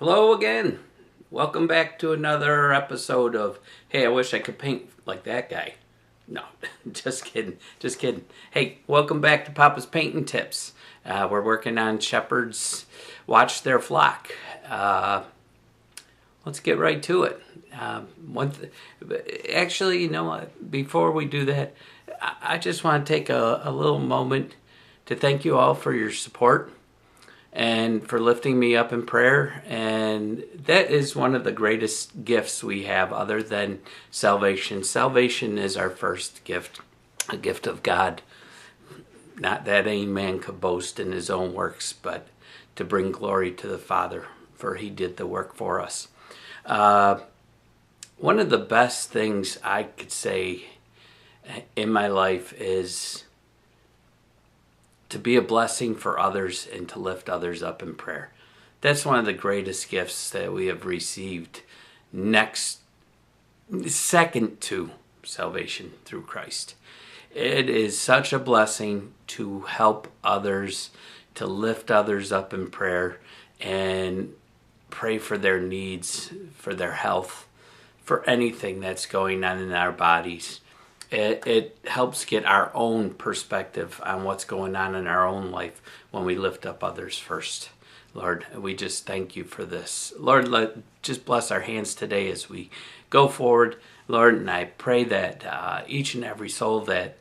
Hello again. Welcome back to another episode of Hey, I wish I could paint like that guy. No, just kidding. Just kidding. Hey, welcome back to Papa's Painting Tips. We're working on shepherds watch their flock. Let's get right to it. Actually, you know what? Before we do that, I just want to take a little moment to thank you all for your support and for lifting me up in prayer. And that is one of the greatest gifts we have other than salvation. Salvation is our first gift, a gift of God. Not that any man could boast in his own works, but to bring glory to the Father, for he did the work for us. One of the best things I could say in my life is to be a blessing for others and to lift others up in prayer. That's one of the greatest gifts that we have received, second to salvation through Christ. It is such a blessing to help others, to lift others up in prayer and pray for their needs, for their health, for anything that's going on in our bodies. It helps get our own perspective on what's going on in our own life when we lift up others first. Lord, we just thank you for this. Lord, just bless our hands today as we go forward. Lord, and I pray that each and every soul that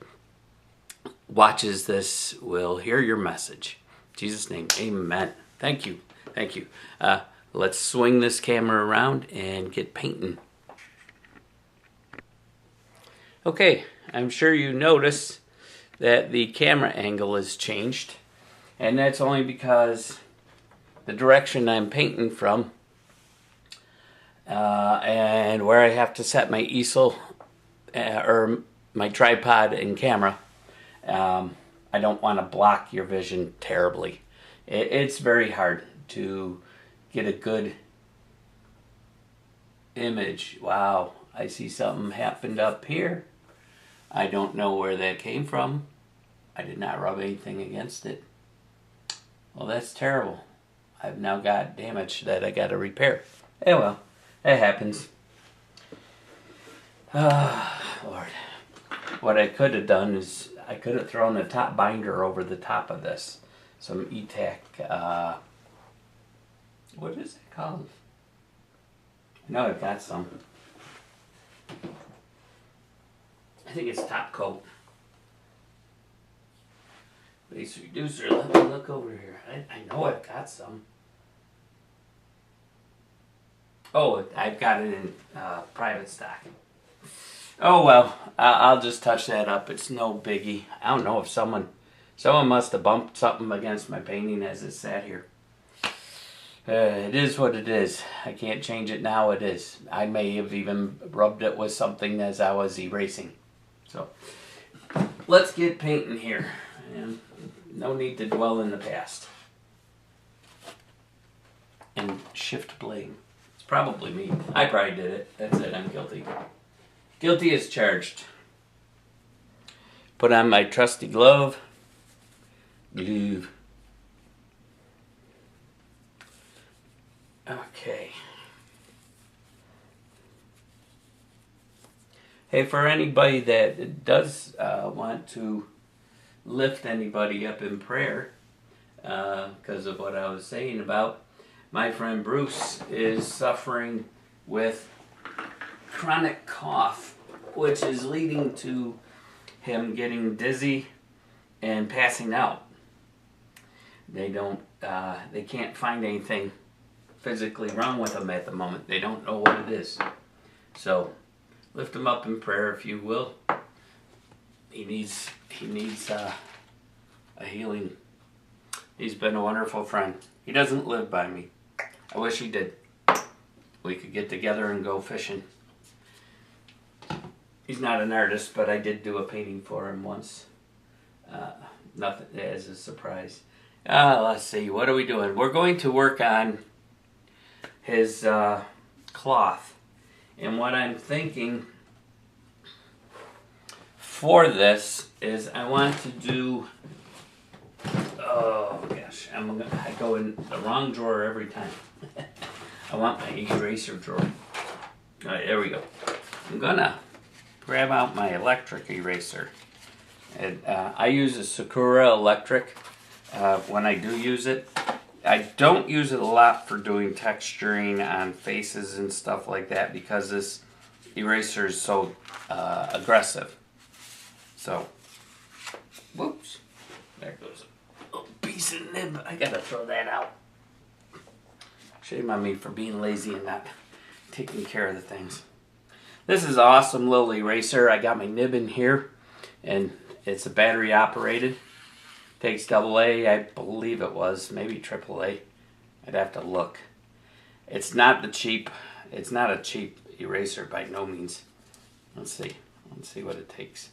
watches this will hear your message. In Jesus' name, amen. Thank you. Thank you. Let's swing this camera around and get painting. Okay, I'm sure you notice that the camera angle has changed, and that's only because the direction I'm painting from and where I have to set my easel or my tripod and camera, I don't want to block your vision terribly. It's very hard to get a good image. Wow, I see something happened up here. I don't know where that came from. I did not rub anything against it. Well, that's terrible. I've now got damage that I got to repair. Eh, well, that happens. Lord. What I could have done is I could have thrown a top binder over the top of this. Some E-Tac, what is it called? I know I've got some. I think it's top coat. Base reducer, let me look over here. I know I've got some. Oh, I've got it in private stock. Oh well, I'll just touch that up. It's no biggie. I don't know if someone must have bumped something against my painting as it sat here. It is what it is. I can't change it now. It is. I may have even rubbed it with something as I was erasing. So, let's get painting here. And no need to dwell in the past. And shift blame. It's probably me. I probably did it. That's it. I'm guilty. Guilty as charged. Put on my trusty glove. Glue. Okay. Hey, for anybody that does want to lift anybody up in prayer, because of what I was saying about, my friend Bruce is suffering with chronic cough, which is leading to him getting dizzy and passing out. They can't find anything physically wrong with him at the moment. They don't know what it is. So lift him up in prayer, if you will. He needs a healing. He's been a wonderful friend. He doesn't live by me. I wish he did. We could get together and go fishing. He's not an artist, but I did do a painting for him once. Nothing as a surprise. Let's see, what are we doing? We're going to work on his cloth. And what I'm thinking for this is I want to do, oh gosh, I go in the wrong drawer every time. I want my eraser drawer. Alright, there we go. I'm gonna grab out my electric eraser. And, I use a Sakura electric when I do use it. I don't use it a lot for doing texturing on faces and stuff like that because this eraser is so aggressive. So, whoops, there goes a little piece of nib. I gotta throw that out. Shame on me for being lazy and not taking care of the things. This is an awesome little eraser. I got my nib in here, and it's a battery operated. Takes AA, I believe it was, maybe AAA. I'd have to look. It's not a cheap eraser by no means. Let's see what it takes.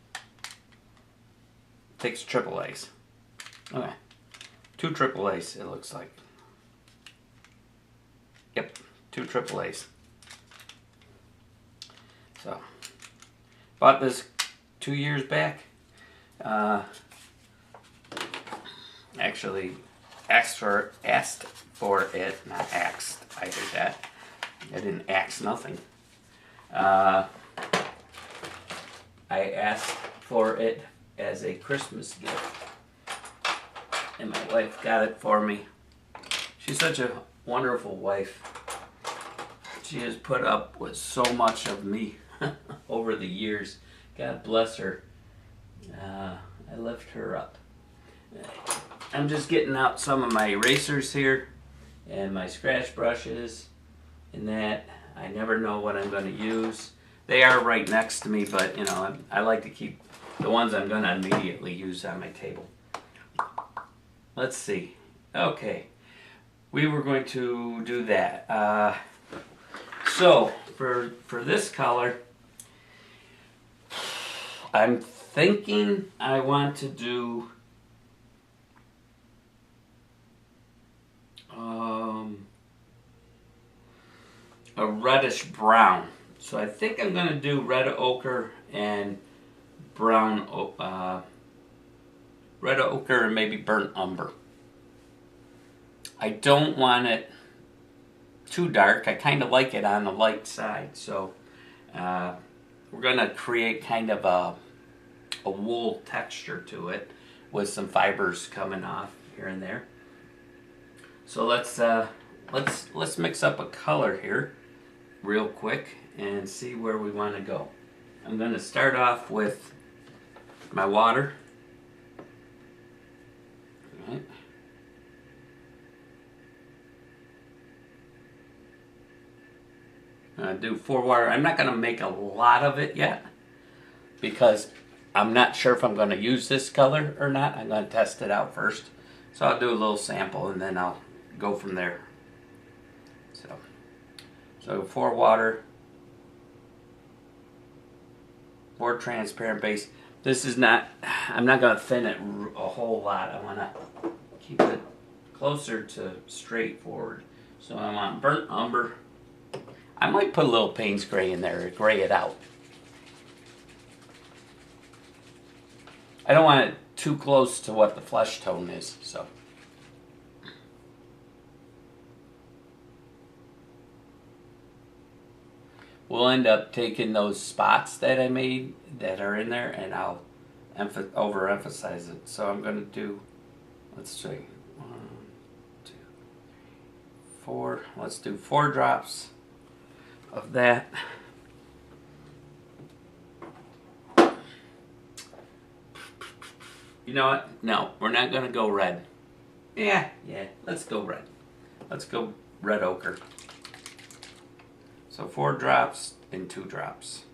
It takes AAAs. Okay, 2 AAAs it looks like. Yep, 2 AAAs. So, bought this 2 years back. Actually, asked for it, not axed. I did that. I didn't axe nothing. I asked for it as a Christmas gift, and my wife got it for me. She's such a wonderful wife. She has put up with so much of me over the years. God bless her. I lift her up. I'm just getting out some of my erasers here and my scratch brushes and that. I never know what I'm going to use. They are right next to me, but you know, I like to keep the ones I'm going to immediately use on my table. Let's see. Okay, we were going to do that. So for this color, I'm thinking I want to do a reddish brown. So I think I'm going to do red ochre and brown, red ochre and maybe burnt umber. I don't want it too dark. I kind of like it on the light side. So we're going to create kind of a wool texture to it with some fibers coming off here and there. So let's mix up a color here real quick and see where we want to go. I'm going to start off with my water. All right. I'm going to do 4 water. I'm not going to make a lot of it yet because I'm not sure if I'm going to use this color or not. I'm going to test it out first. So I'll do a little sample and then I'll go from there. So 4 water, 4 transparent base. This is not, I'm not going to thin it a whole lot. I want to keep it closer to straightforward. So I want burnt umber. I might put a little Payne's gray in there to gray it out. I don't want it too close to what the flesh tone is, so. We'll end up taking those spots that I made that are in there and I'll overemphasize it. So I'm going to do, let's see, 1, 2, 3, 4. Let's do 4 drops of that. You know what? No, we're not going to go red. Yeah, let's go red. Let's go red ochre. So 4 drops and 2 drops.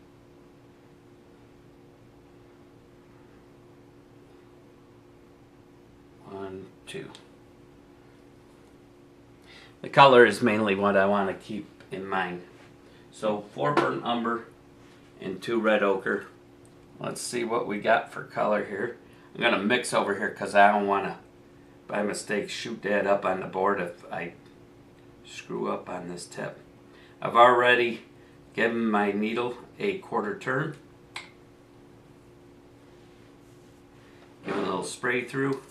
1, 2. The color is mainly what I want to keep in mind. So 4 burnt umber and 2 red ochre. Let's see what we got for color here. I'm going to mix over here because I don't want to, by mistake, shoot that up on the board if I screw up on this tip. I've already given my needle a 1/4 turn. Give it a little spray through.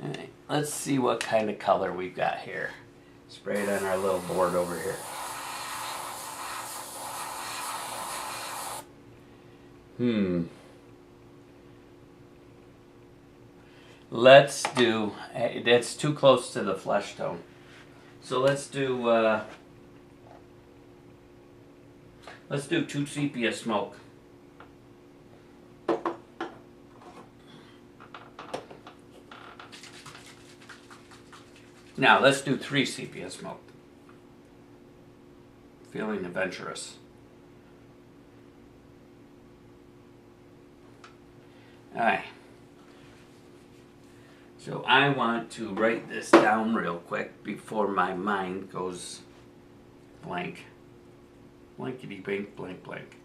Alright, let's see what kind of color we've got here. Spray it on our little board over here. Let's do, that's too close to the flesh tone. So let's do 2 sepia smoke. Now let's do 3 sepia smoke. Feeling adventurous. Alright. So I want to write this down real quick before my mind goes blank. Blankety blank, blank, blank.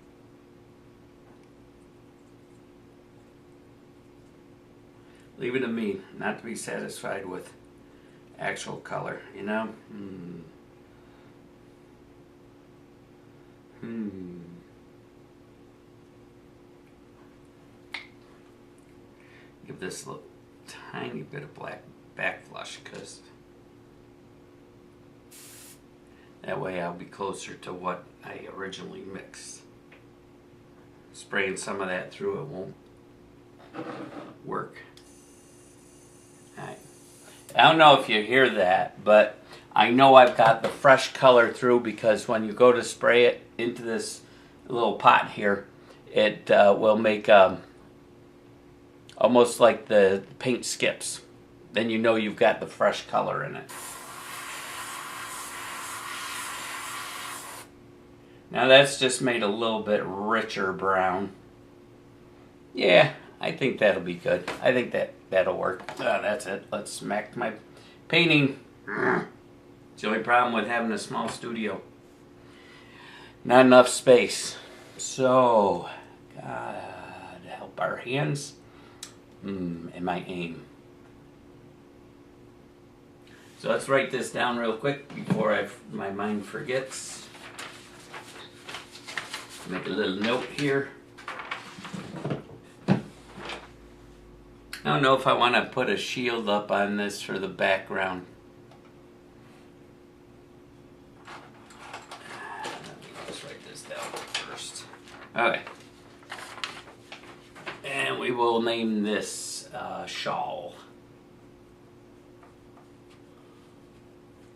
Leave it to me not to be satisfied with actual color, you know? Give this a little tiny bit of black backflush, because that way I'll be closer to what I originally mixed. Spraying some of that through it won't work. Alright. I don't know if you hear that, but I know I've got the fresh color through, because when you go to spray it into this little pot here, it will make almost like the paint skips. Then you know you've got the fresh color in it. Now that's just made a little bit richer brown. Yeah, I think that'll be good. I think that'll work. That's it. Let's smack my painting. It's the only problem with having a small studio. Not enough space. So, God help our hands and my aim. So let's write this down real quick before my mind forgets. Make a little note here. I don't know if I want to put a shield up on this for the background. Let's write this down first. Okay. And we will name this shawl.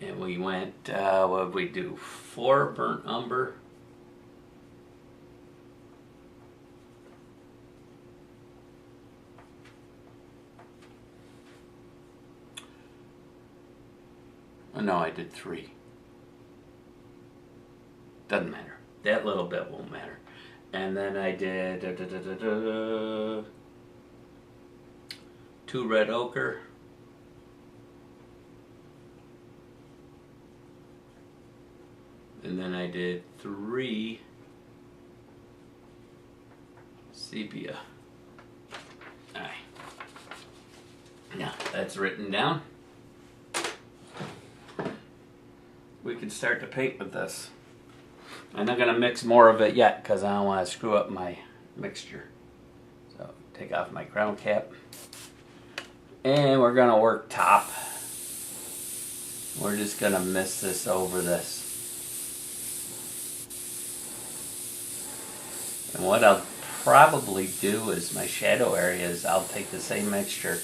And we went, what did we do? 4 burnt umber. Oh, no, I did 3. Doesn't matter. That little bit won't matter. And then I did 2 red ochre. And then I did 3 sepia. Alright. Now that's written down. We can start to paint with this. I'm not going to mix more of it yet because I don't want to screw up my mixture. So take off my crown cap. And we're going to work top. We're just going to mist this over this. And what I'll probably do is my shadow areas, I'll take the same mixture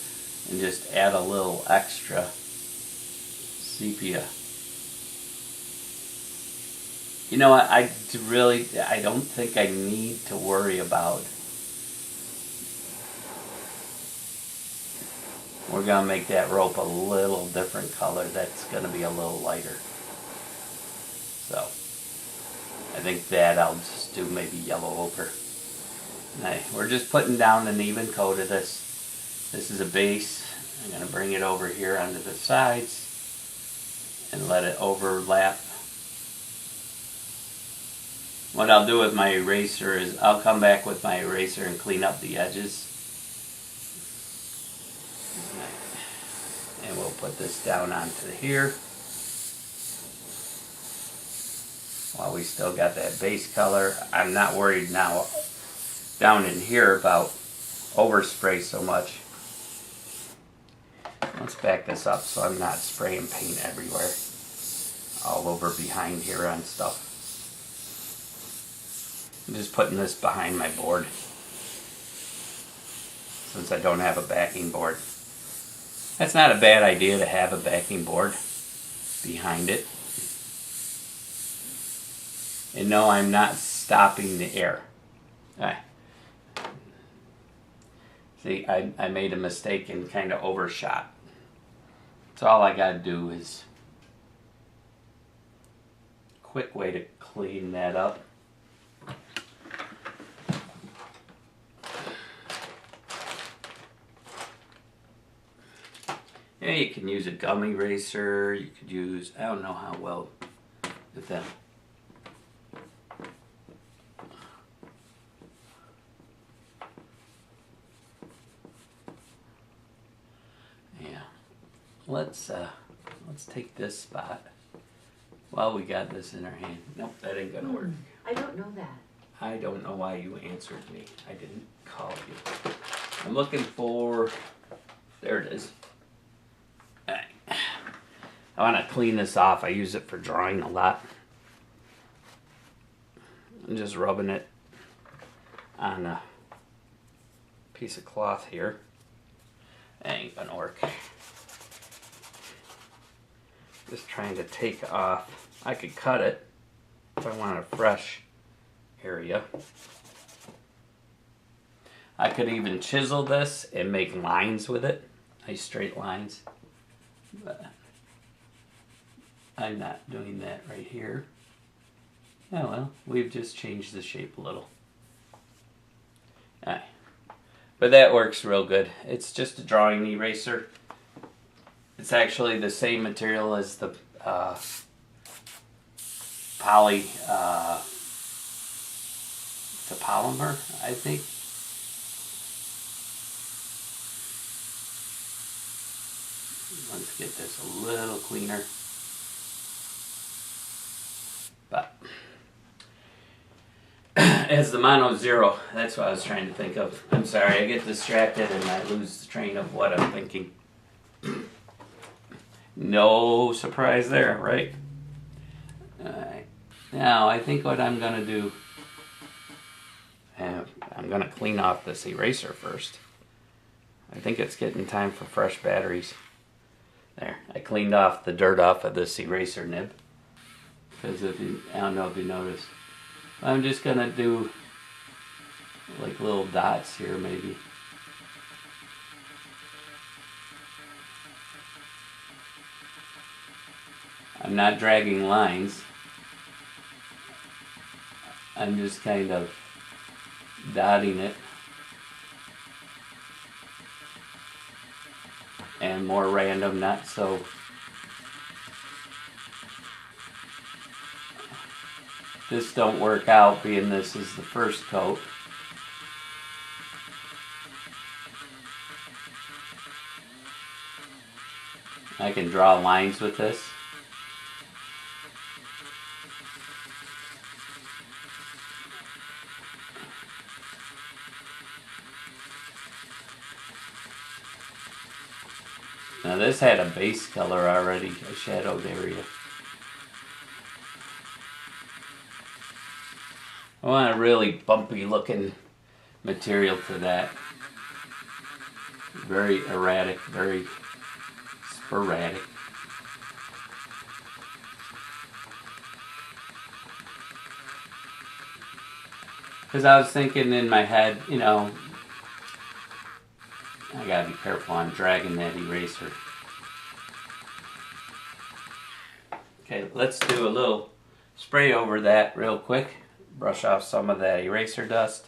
and just add a little extra sepia. You know what, I don't think I need to worry about. We're going to make that rope a little different color. That's going to be a little lighter. So, I think that I'll just do maybe yellow ochre. Right, we're just putting down an even coat of this. This is a base. I'm going to bring it over here onto the sides and let it overlap. What I'll do with my eraser is I'll come back with my eraser and clean up the edges. And we'll put this down onto here. While we still got that base color, I'm not worried now down in here about overspray so much. Let's back this up so I'm not spraying paint everywhere, all over behind here on stuff. I'm just putting this behind my board since I don't have a backing board. That's not a bad idea to have a backing board behind it. And no, I'm not stopping the air. Alright. See, I made a mistake and kind of overshot. So all I got to do is quick way to clean that up. Yeah, you can use a gum eraser. You could use, I don't know how well with them. Yeah, let's take this spot while we got this in our hand. Nope, that ain't gonna work. I don't know that. I don't know why you answered me. I didn't call you. I'm looking for, there it is. I want to clean this off. I use it for drawing a lot. I'm just rubbing it on a piece of cloth here. That ain't gonna work. Just trying to take off. I could cut it if I want a fresh area. I could even chisel this and make lines with it. Nice straight lines. But I'm not doing that right here. Oh well, we've just changed the shape a little. Alright. But that works real good. It's just a drawing eraser. It's actually the same material as the poly, it's a polymer, I think. Let's get this a little cleaner. But as the Mono Zero, that's what I was trying to think of. I'm sorry, I get distracted and I lose the train of what I'm thinking. No surprise there, right? Alright. Now, I think what I'm going to do, I'm going to clean off this eraser first. I think it's getting time for fresh batteries. There, I cleaned off the dirt off of this eraser nib. Because if you, I don't know if you noticed. I'm just going to do like little dots here maybe. I'm not dragging lines. I'm just kind of dotting it. And more random, not so. This don't work out being this is the first coat. I can draw lines with this. Now this had a base color already, a shadowed area. I want a really bumpy looking material to that. Very erratic, very sporadic. Because I was thinking in my head, you know, I gotta be careful, I'm dragging that eraser. Okay, let's do a little spray over that real quick. Brush off some of that eraser dust.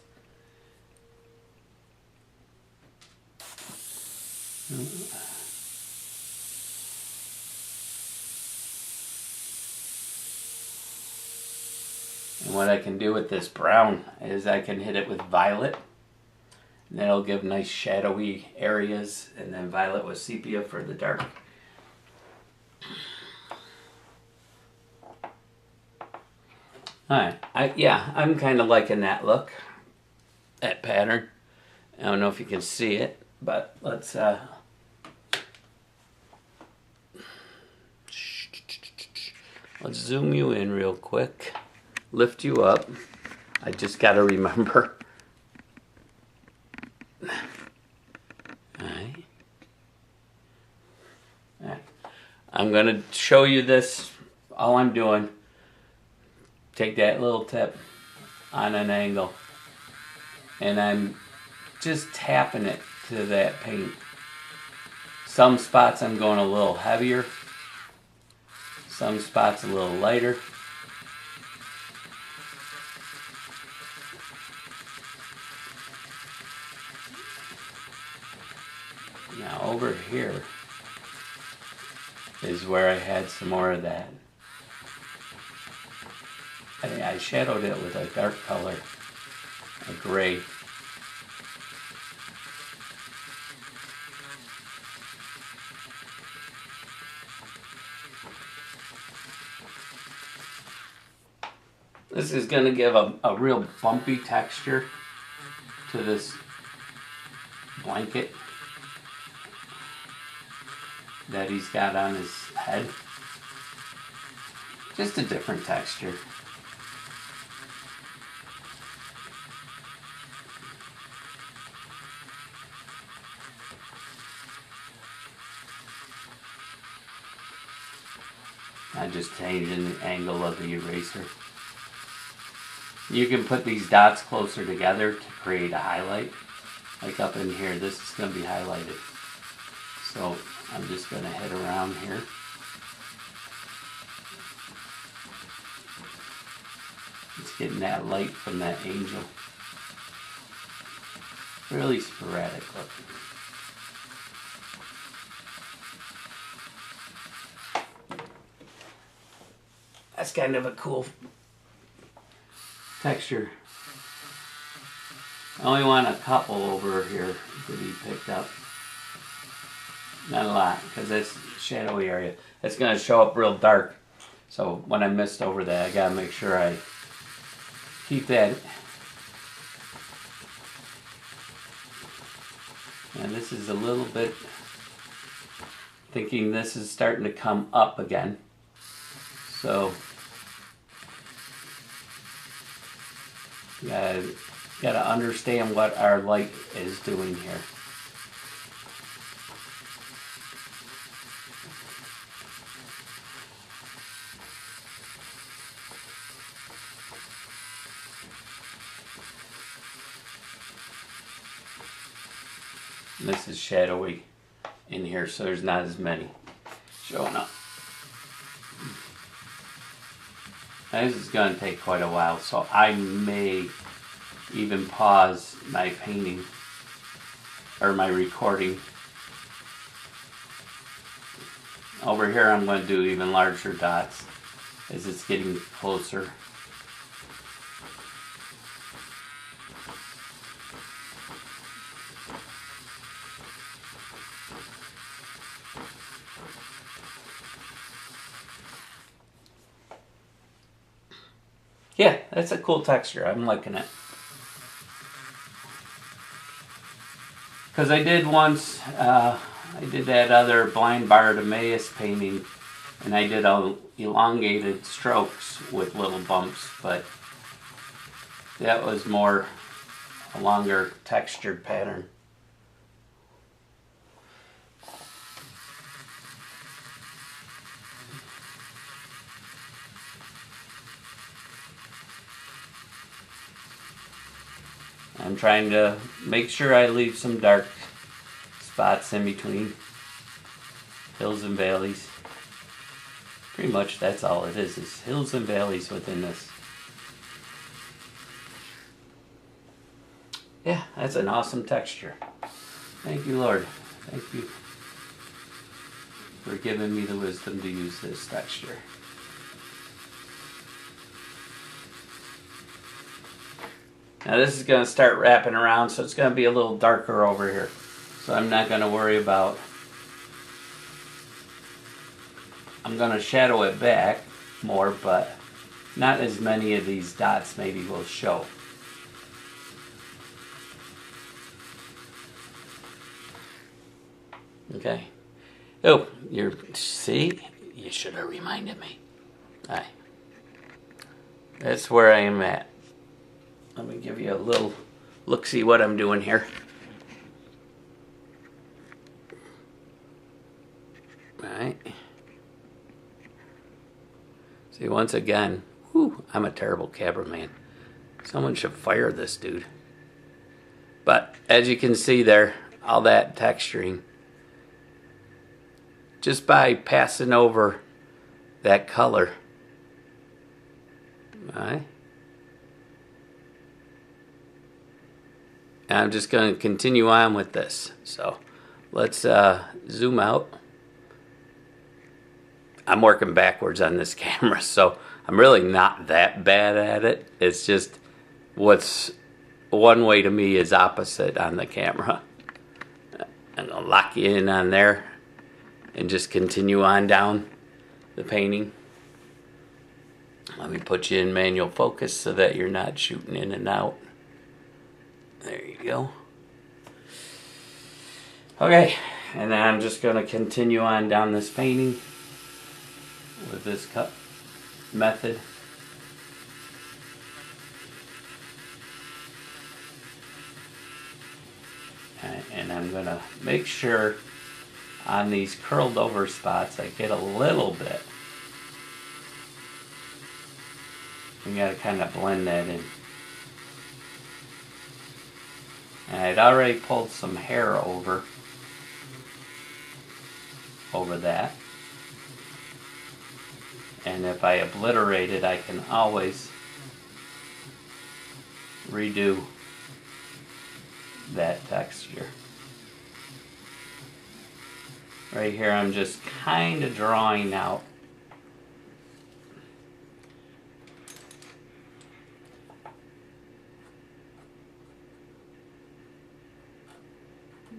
And what I can do with this brown is I can hit it with violet. And that'll give nice shadowy areas, and then violet with sepia for the dark. Alright, I'm kind of liking that look, that pattern. I don't know if you can see it, but let's Let's zoom you in real quick. Lift you up. I just got to remember. Alright. I'm going to show you this. All I'm doing, take that little tip on an angle, and I'm just tapping it to that paint. Some spots I'm going a little heavier, some spots a little lighter. Now over here is where I had some more of that. I shadowed it with a dark color, a gray. This is going to give a real bumpy texture to this blanket that he's got on his head. Just a different texture. I'm just changing the angle of the eraser. You can put these dots closer together to create a highlight. Like up in here, this is going to be highlighted. So I'm just going to hit around here. It's getting that light from that angel. Really sporadic looking. That's kind of a cool texture. I only want a couple over here to be picked up. Not a lot, because that's shadowy area. It's going to show up real dark. So when I mist over that, I got to make sure I keep that. And this is a little bit, thinking this is starting to come up again. So you gotta understand what our light is doing here. And this is shadowy in here, so there's not as many showing up. Now, this is going to take quite a while, so I may even pause my painting or my recording. Over here I'm going to do even larger dots as it's getting closer. Yeah, that's a cool texture. I'm liking it. Because I did once, I did that other blind Bartimaeus painting, and I did elongated strokes with little bumps, but that was more a longer textured pattern. I'm trying to make sure I leave some dark spots in between hills and valleys. Pretty much that's all it is hills and valleys within this. Yeah, that's an awesome texture. Thank you, Lord. Thank you for giving me the wisdom to use this texture. Now this is going to start wrapping around, so it's going to be a little darker over here. So I'm not going to worry about... I'm going to shadow it back more, but not as many of these dots maybe will show. Okay. Oh, see? You should have reminded me. Aye. That's where I am at. Let me give you a little look-see what I'm doing here. Alright. See, once again, whew, I'm a terrible cameraman. Someone should fire this dude. But as you can see there, all that texturing, just by passing over that color. Alright. And I'm just going to continue on with this. So let's zoom out. I'm working backwards on this camera, so I'm really not that bad at it. It's just what's one way to me is opposite on the camera. I'm going to lock you in on there and just continue on down the painting. Let me put you in manual focus so that you're not shooting in and out. There you go. Okay, and then I'm just going to continue on down this painting with this cut method. And I'm going to make sure on these curled over spots I get a little bit. We got to kind of blend that in. And I'd already pulled some hair over that. And if I obliterate it, I can always redo that texture. Right here I'm just kind of drawing out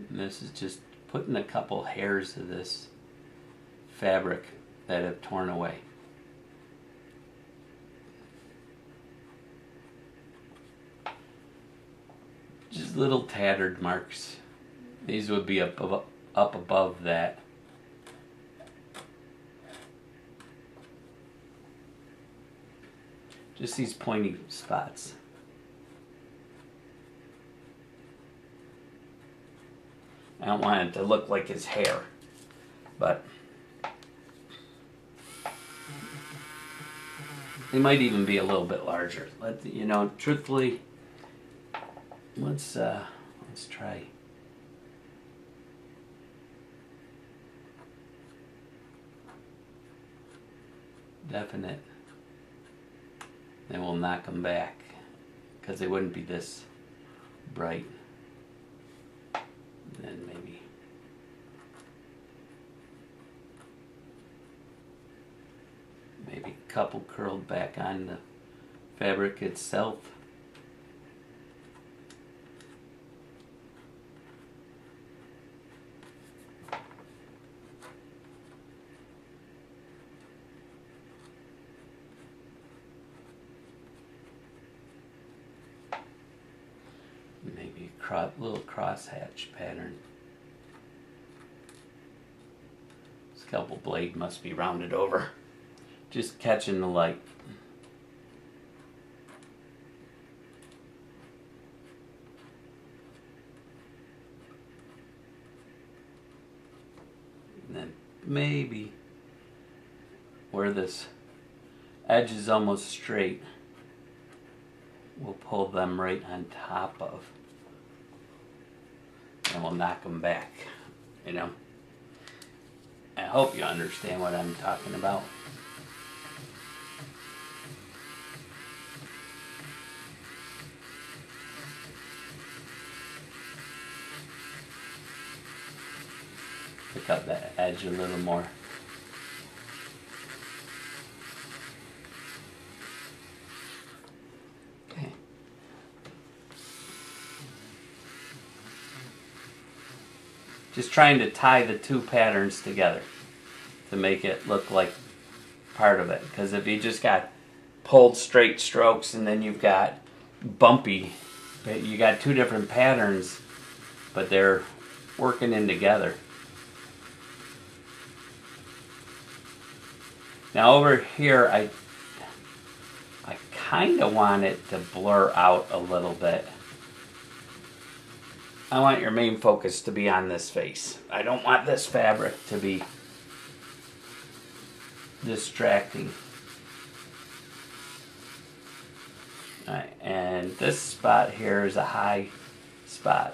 and this is just putting a couple hairs of this fabric that have torn away. Just little tattered marks. These would be up above that. Just these pointy spots. I don't want it to look like his hair, but they might even be a little bit larger. You know, truthfully, let's try. Definite. Then we'll knock them back because they wouldn't be this bright. Then maybe a couple curled back on the fabric itself. Maybe a little crosshatch pattern. Scalpel blade must be rounded over. Just catching the light. And then maybe where this edge is almost straight, we'll pull them right on top of, and we'll knock them back, you know. I hope you understand what I'm talking about. Pick up that edge a little more. Okay. Just trying to tie the two patterns together to make it look like part of it. Because if you just got pulled straight strokes and then you've got bumpy, you got two different patterns, but they're working in together. Now over here, I kind of want it to blur out a little bit. I want your main focus to be on this face. I don't want this fabric to be distracting. Alright, and this spot here is a high spot.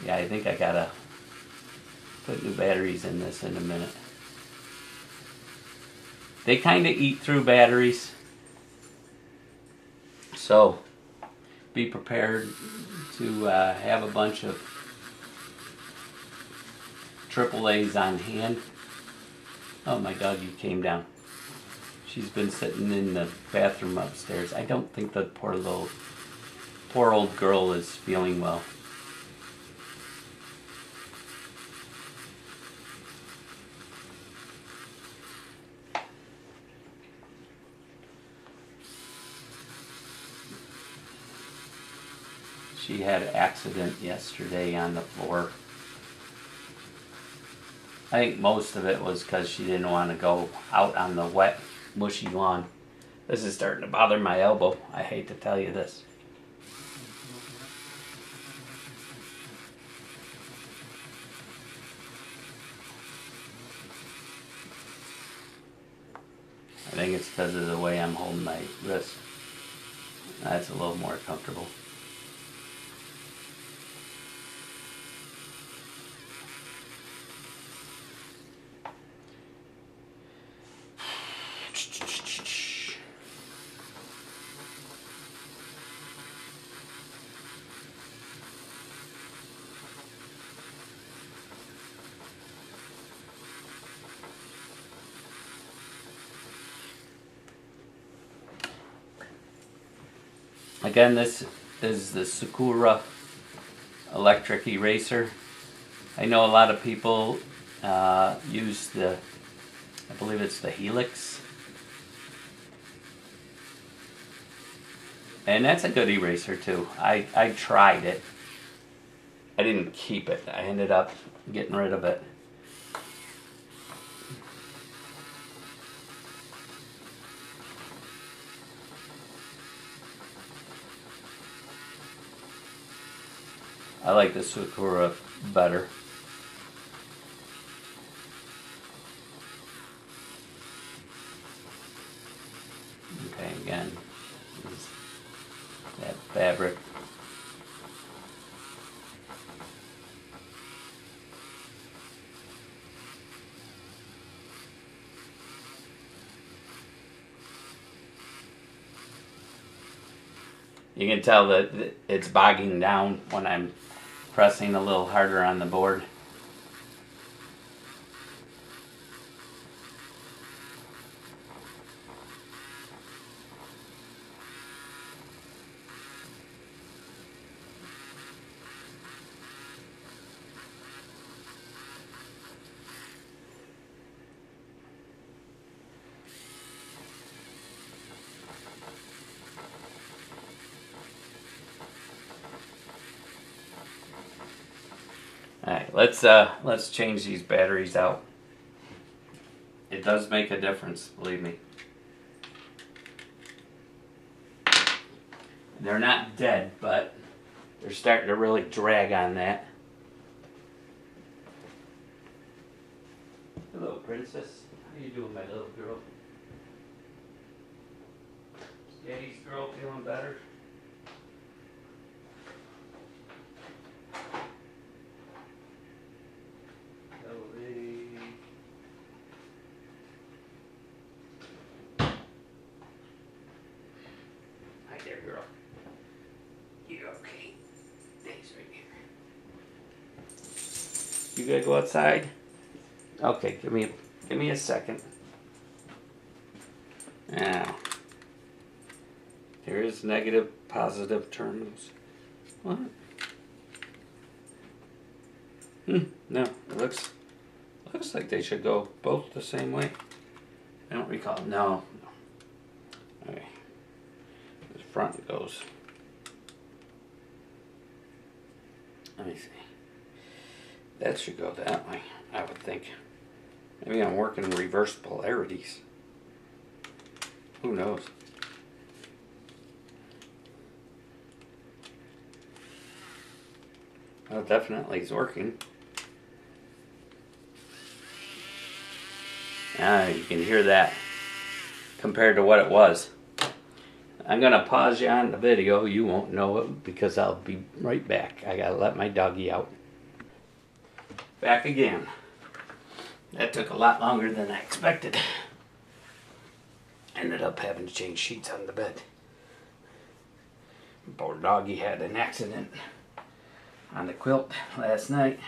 Yeah, I think I gotta put new batteries in this in a minute. They kind of eat through batteries, so be prepared to have a bunch of AAAs on hand. Oh, my doggy came down. She's been sitting in the bathroom upstairs. I don't think the poor old girl is feeling well. She had an accident yesterday on the floor. I think most of it was because she didn't want to go out on the wet, mushy lawn. This is starting to bother my elbow. I hate to tell you this. I think it's because of the way I'm holding my wrist. That's a little more comfortable. Again, this is the Sakura electric eraser. I know a lot of people use the, I believe it's the Helix. And that's a good eraser too. I tried it. I didn't keep it. I ended up getting rid of it. I like the Sakura better. Okay, again, that fabric. You can tell that it's bogging down when I'm pressing a little harder on the board. Alright, let's change these batteries out. It does make a difference, believe me. They're not dead, but they're starting to really drag on that. Hello, princess. How you doing, my little girl? Is Daddy's girl feeling better? Girl. You okay? Thanks right here. You gotta go outside? Okay, give me a second. Now, here is negative, positive terminals. What? No, it looks like they should go both the same way. I don't recall. No. Okay. Front goes. Let me see. That should go that way, I would think. Maybe I'm working in reverse polarities. Who knows? Well, definitely it's working. You can hear that compared to what it was. I'm going to pause you on the video. You won't know it because I'll be right back. I got to let my doggy out. Back again. That took a lot longer than I expected. Ended up having to change sheets on the bed. Poor doggy had an accident on the quilt last night.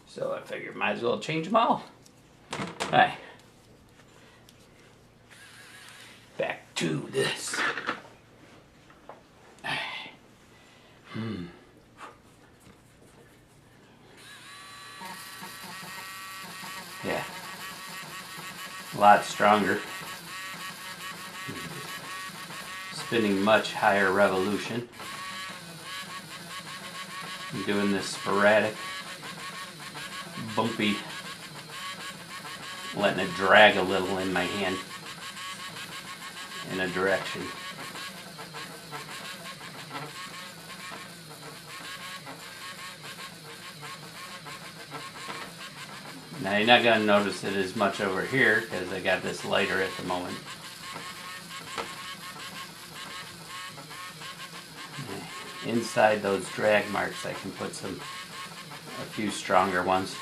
So I figured might as well change them all. Alright. Back to this. Yeah. A lot stronger. Spinning much higher revolution. I'm doing this sporadic, bumpy, letting it drag a little in my hand in a direction. Now you're not going to notice it as much over here because I got this lighter at the moment. Inside those drag marks I can put a few stronger ones.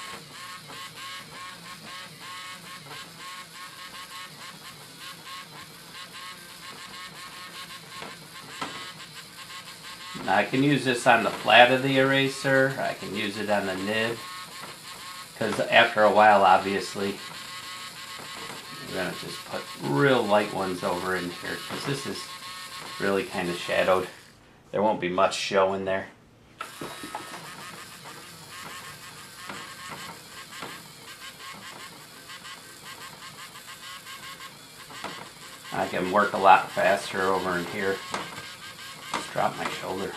Now I can use this on the flat of the eraser, I can use it on the nib, because after a while obviously we're going to just put real light ones over in here because this is really kind of shadowed. There won't be much showing there. I can work a lot faster over in here. Just drop my shoulder.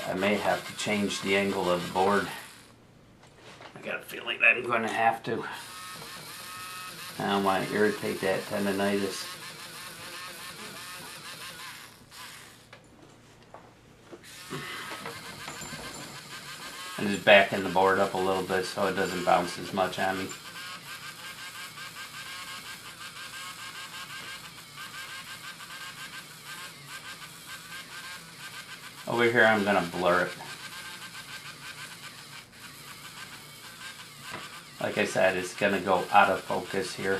I may have to change the angle of the board. I got a feeling I'm going to have to. I don't want to irritate that tendonitis. I'm just backing the board up a little bit so it doesn't bounce as much on me. Over here I'm going to blur it. Like I said, it's going to go out of focus here.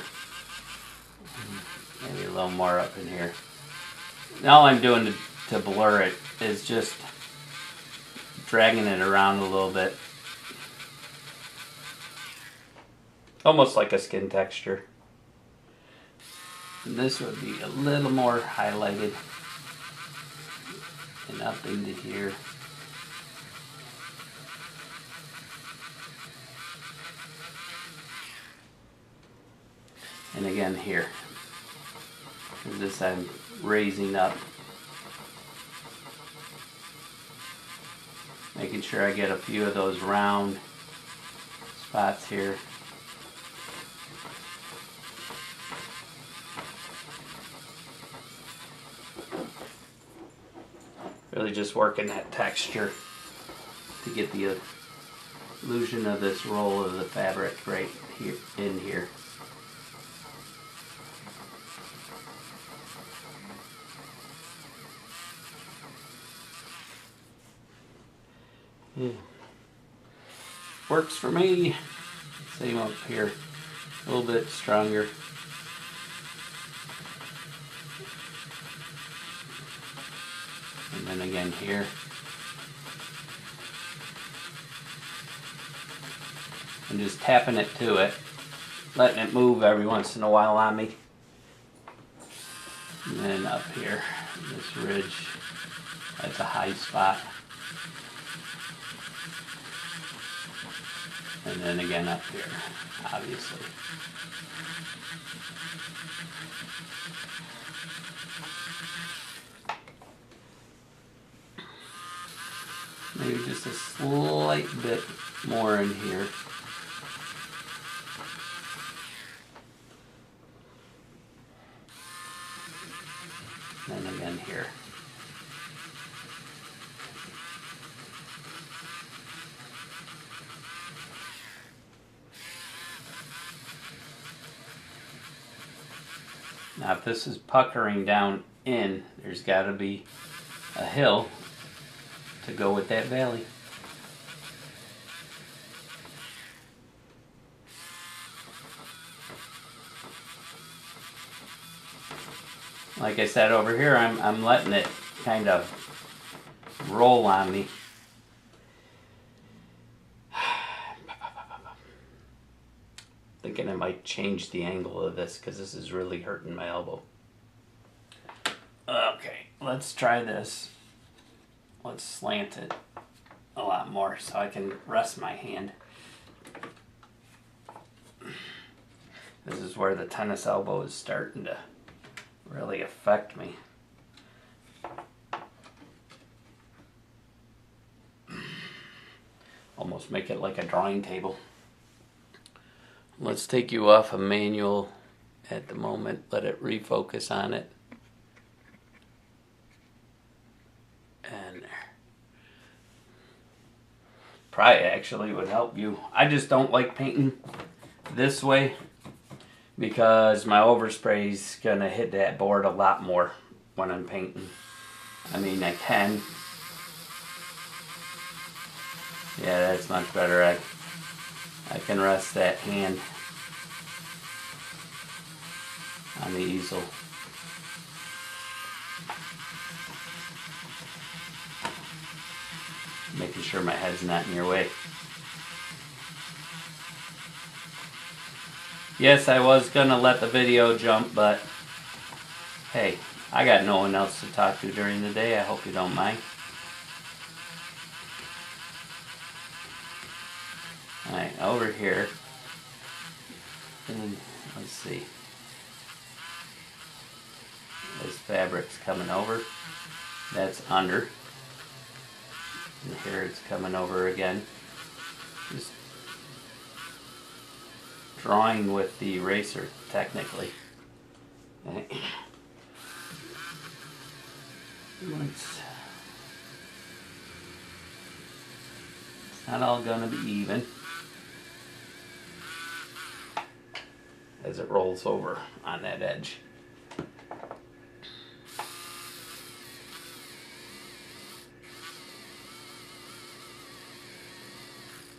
Maybe a little more up in here. And all I'm doing to blur it is just dragging it around a little bit. Almost like a skin texture. And this would be a little more highlighted and up into here. And again here. This I'm raising up. Making sure I get a few of those round spots here. Really just working that texture to get the illusion of this roll of the fabric right here in here. Works for me. Same up here, a little bit stronger. And then again here. And just tapping it to it, letting it move every once in a while on me. And then up here, this ridge, that's a high spot. And then again up here, obviously. Maybe just a slight bit more in here. And then again here. Now if this is puckering down in, there's got to be a hill to go with that valley. Like I said, over here I'm letting it kind of roll on me. Thinking I might change the angle of this because this is really hurting my elbow. Okay, let's try this. Let's slant it a lot more so I can rest my hand. This is where the tennis elbow is starting to really affect me. Almost make it like a drawing table. Let's take you off a manual at the moment. Let it refocus on it. And there. Probably actually would help you. I just don't like painting this way because my overspray is going to hit that board a lot more when I'm painting. I mean, I can. Yeah, that's much better. I can rest that hand on the easel. Making sure my head's not in your way. Yes, I was gonna let the video jump, but hey, I got no one else to talk to during the day. I hope you don't mind. Alright, over here, and let's see, this fabric's coming over, that's under, and here it's coming over again, just drawing with the eraser technically. Okay. It's not all gonna be even as it rolls over on that edge. I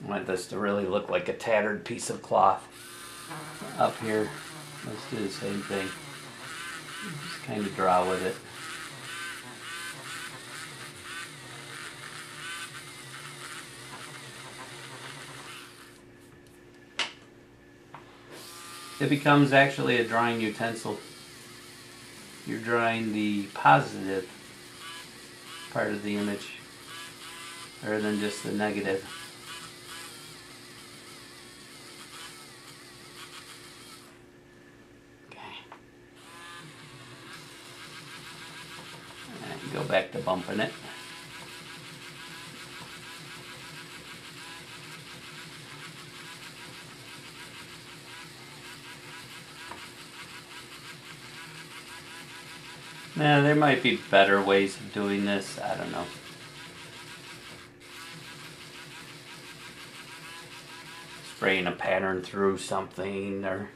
want this to really look like a tattered piece of cloth. Up here, let's do the same thing. Just kind of draw with it. It becomes actually a drawing utensil. You're drawing the positive part of the image rather than just the negative. Okay. And go back to bumping it. Now, there might be better ways of doing this. I don't know. Spraying a pattern through something or...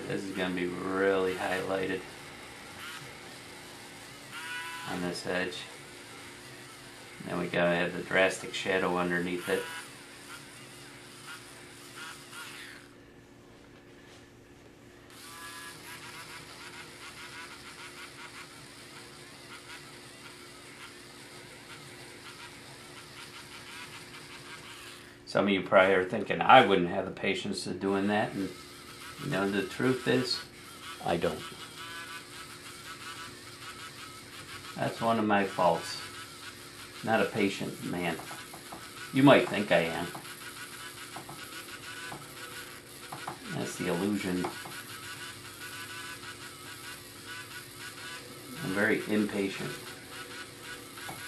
This is going to be really highlighted on this edge. Then we gotta have the drastic shadow underneath it. Some of you probably are thinking I wouldn't have the patience of doing that, and you know, the truth is, I don't. That's one of my faults. Not a patient man. You might think I am. That's the illusion. I'm very impatient.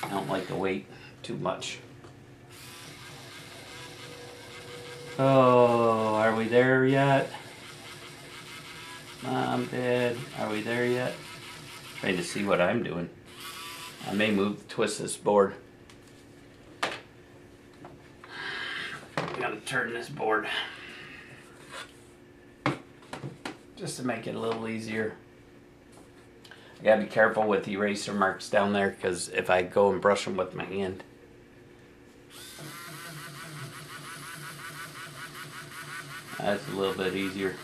I don't like to wait too much. Oh, are we there yet? Mom, Dad, are we there yet? Trying to see what I'm doing. I may twist this board. I'm gonna turn this board just to make it a little easier. I gotta be careful with the eraser marks down there because if I go and brush them with my hand. That's a little bit easier.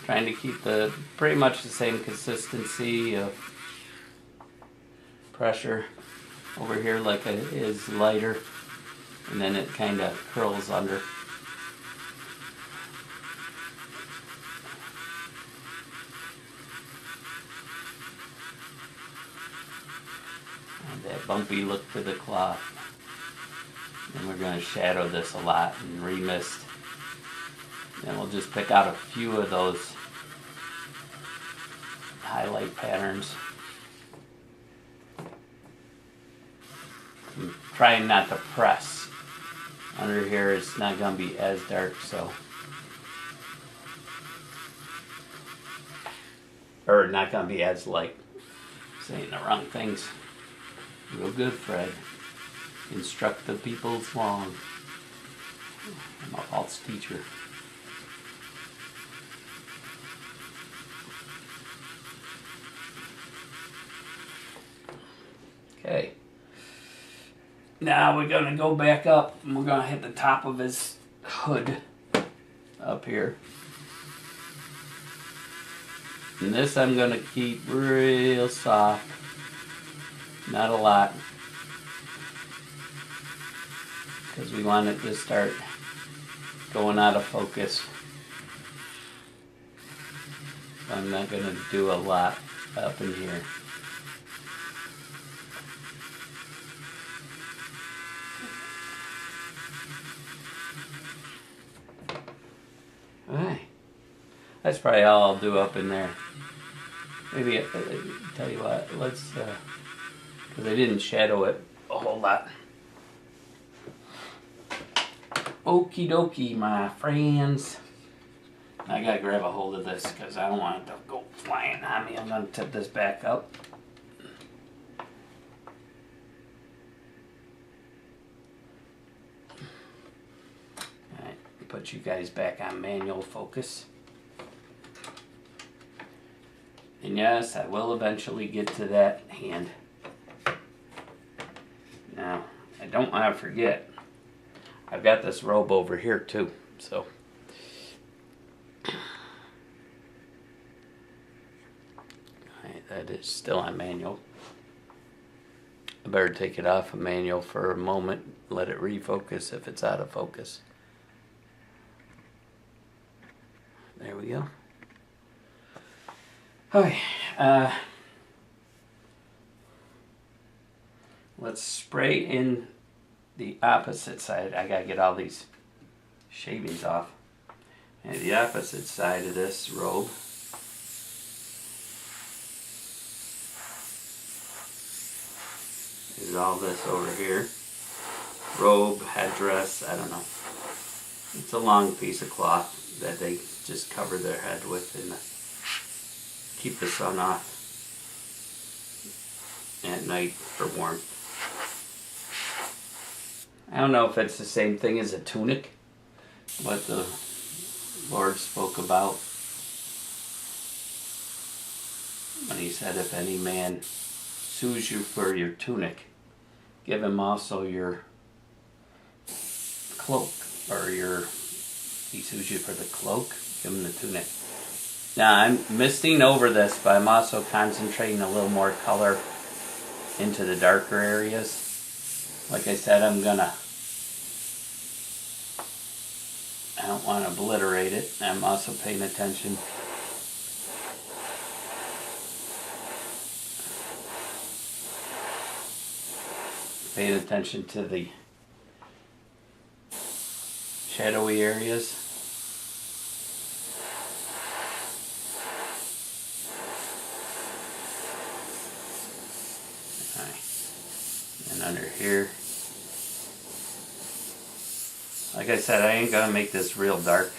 Trying to keep pretty much the same consistency of pressure over here, like it is lighter, and then it kind of curls under. And that bumpy look to the cloth. And we're going to shadow this a lot and remist. And we'll just pick out a few of those highlight patterns. I'm trying not to press. Under here it's not going to be as dark, so. Or not going to be as light. Saying the wrong things. Real good, Fred. Instruct the people's wrong. I'm a false teacher. Okay. Now we're going to go back up and we're going to hit the top of his hood up here. And this I'm going to keep real soft. Not a lot. Because we want it to start going out of focus. I'm not going to do a lot up in here. Alright. That's probably all I'll do up in there. Maybe, tell you what, let's, because I didn't shadow it a whole lot. Okie dokie, my friends. I gotta grab a hold of this because I don't want it to go flying on me. I'm gonna tip this back up. Alright, put you guys back on manual focus. And yes, I will eventually get to that hand. Now, I don't want to forget, I've got this robe over here too, so. Alright, that is still on manual. I better take it off of manual for a moment, let it refocus if it's out of focus. There we go. Okay, let's spray in the opposite side. I gotta get all these shavings off. And the opposite side of this robe is all this over here. Robe, headdress, I don't know. It's a long piece of cloth that they just cover their head with and keep the sun off at night for warmth. I don't know if it's the same thing as a tunic, what the Lord spoke about when he said, if any man sues you for your tunic, give him also your cloak, or he sues you for the cloak, give him the tunic. Now I'm misting over this, but I'm also concentrating a little more color into the darker areas. Like I said, I don't want to obliterate it. I'm also paying attention paying attention to the shadowy areas. And under here, like I said, I ain't gonna make this real dark.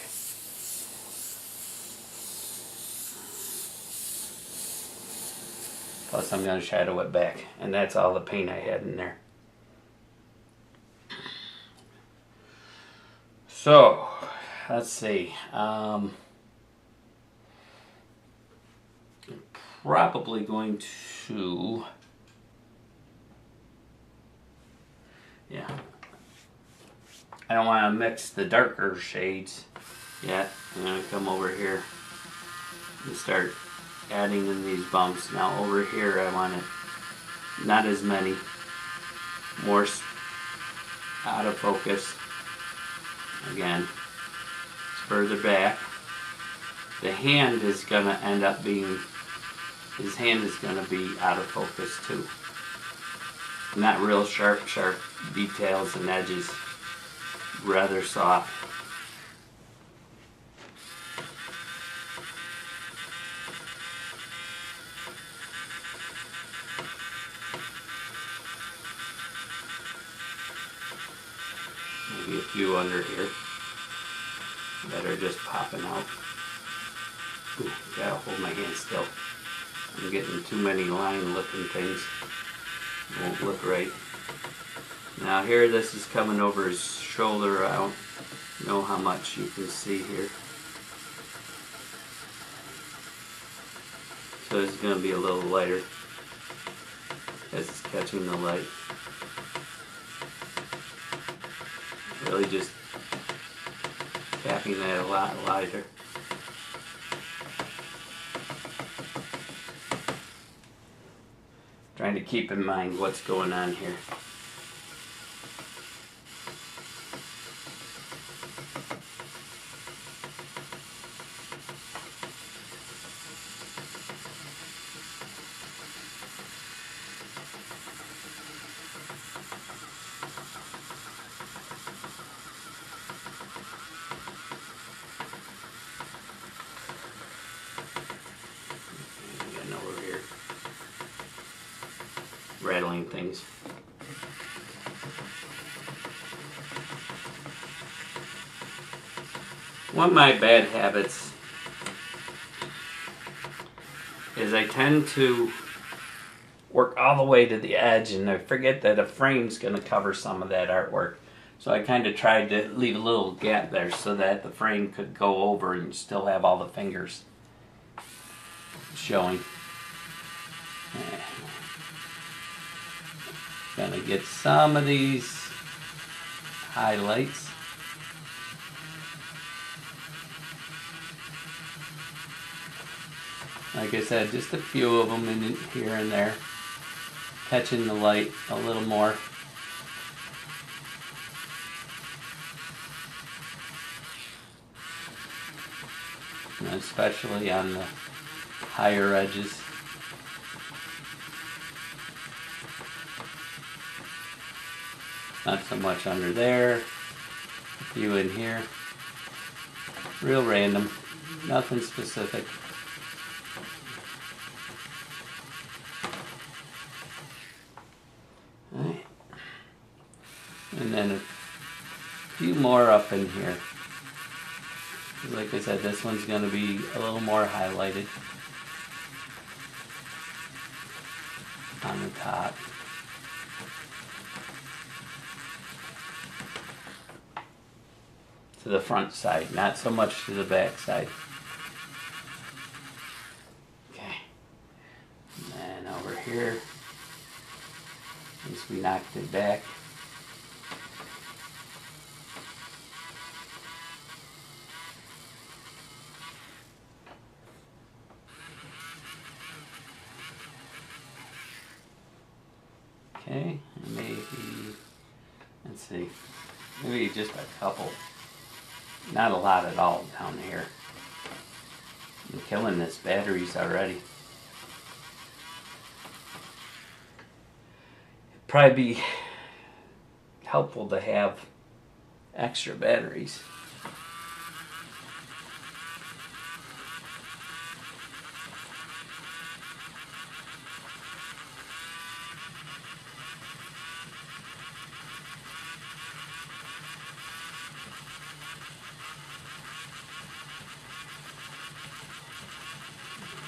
Plus I'm gonna shadow it back, and that's all the paint I had in there. So let's see, probably going to, yeah, I don't want to mix the darker shades yet. I'm going to come over here and start adding in these bumps. Now over here I want it not as many, more out of focus. Again, it's further back. The hand is going to end up being, his hand is going to be out of focus too. Not real sharp details and edges, rather soft. Maybe a few under here that are just popping out. Ooh, gotta hold my hand still. I'm getting too many line looking things. It won't look right. Now here this is coming over his shoulder. I don't know how much you can see here. So it's going to be a little lighter as it's catching the light. Really just tapping that a lot lighter. Trying to keep in mind what's going on here. Getting over here. Rattling things. One of my bad habits is I tend to work all the way to the edge and I forget that a frame's going to cover some of that artwork. So I kind of tried to leave a little gap there so that the frame could go over and still have all the fingers showing. Gonna get some of these highlights. Like I said, just a few of them in here and there, catching the light a little more. And especially on the higher edges. Not so much under there, a few in here. Real random, nothing specific. Alright. And then a few more up in here. Like I said, this one's going to be a little more highlighted on the top. To the front side, not so much to the back side. Okay. And then over here, once we knocked it back, okay, maybe, let's see, maybe just a couple. Not a lot at all down here. I'm killing this batteries already. Probably be helpful to have extra batteries.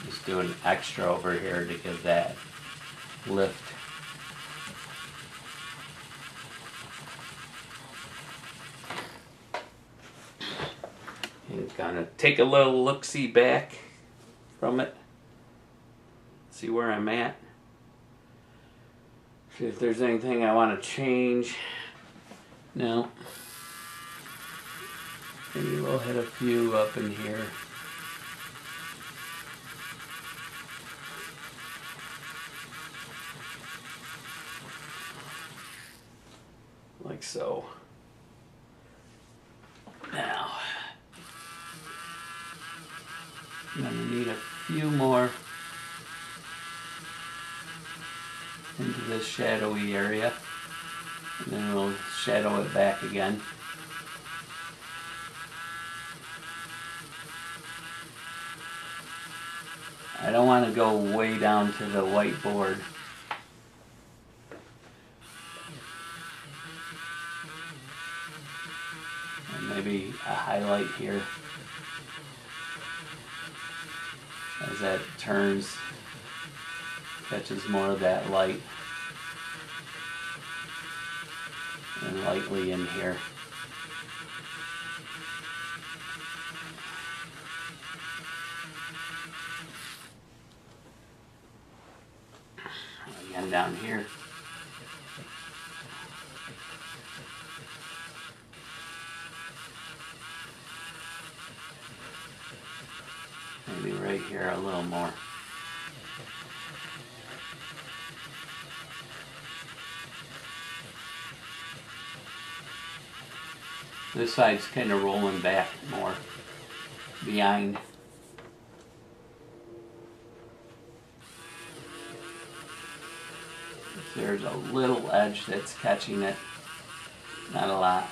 Just do an extra over here to give that lift. And kind of take a little look-see back from it. See where I'm at. See if there's anything I want to change. No. Maybe we'll hit a few up in here. Like so. Now, I'm going to need a few more into this shadowy area, and then we'll shadow it back again. I don't want to go way down to the white board. And maybe a highlight here as that turns, catches more of that light, and lightly in here. Again down here. Maybe right here a little more. This side's kind of rolling back more behind. There's a little edge that's catching it, not a lot.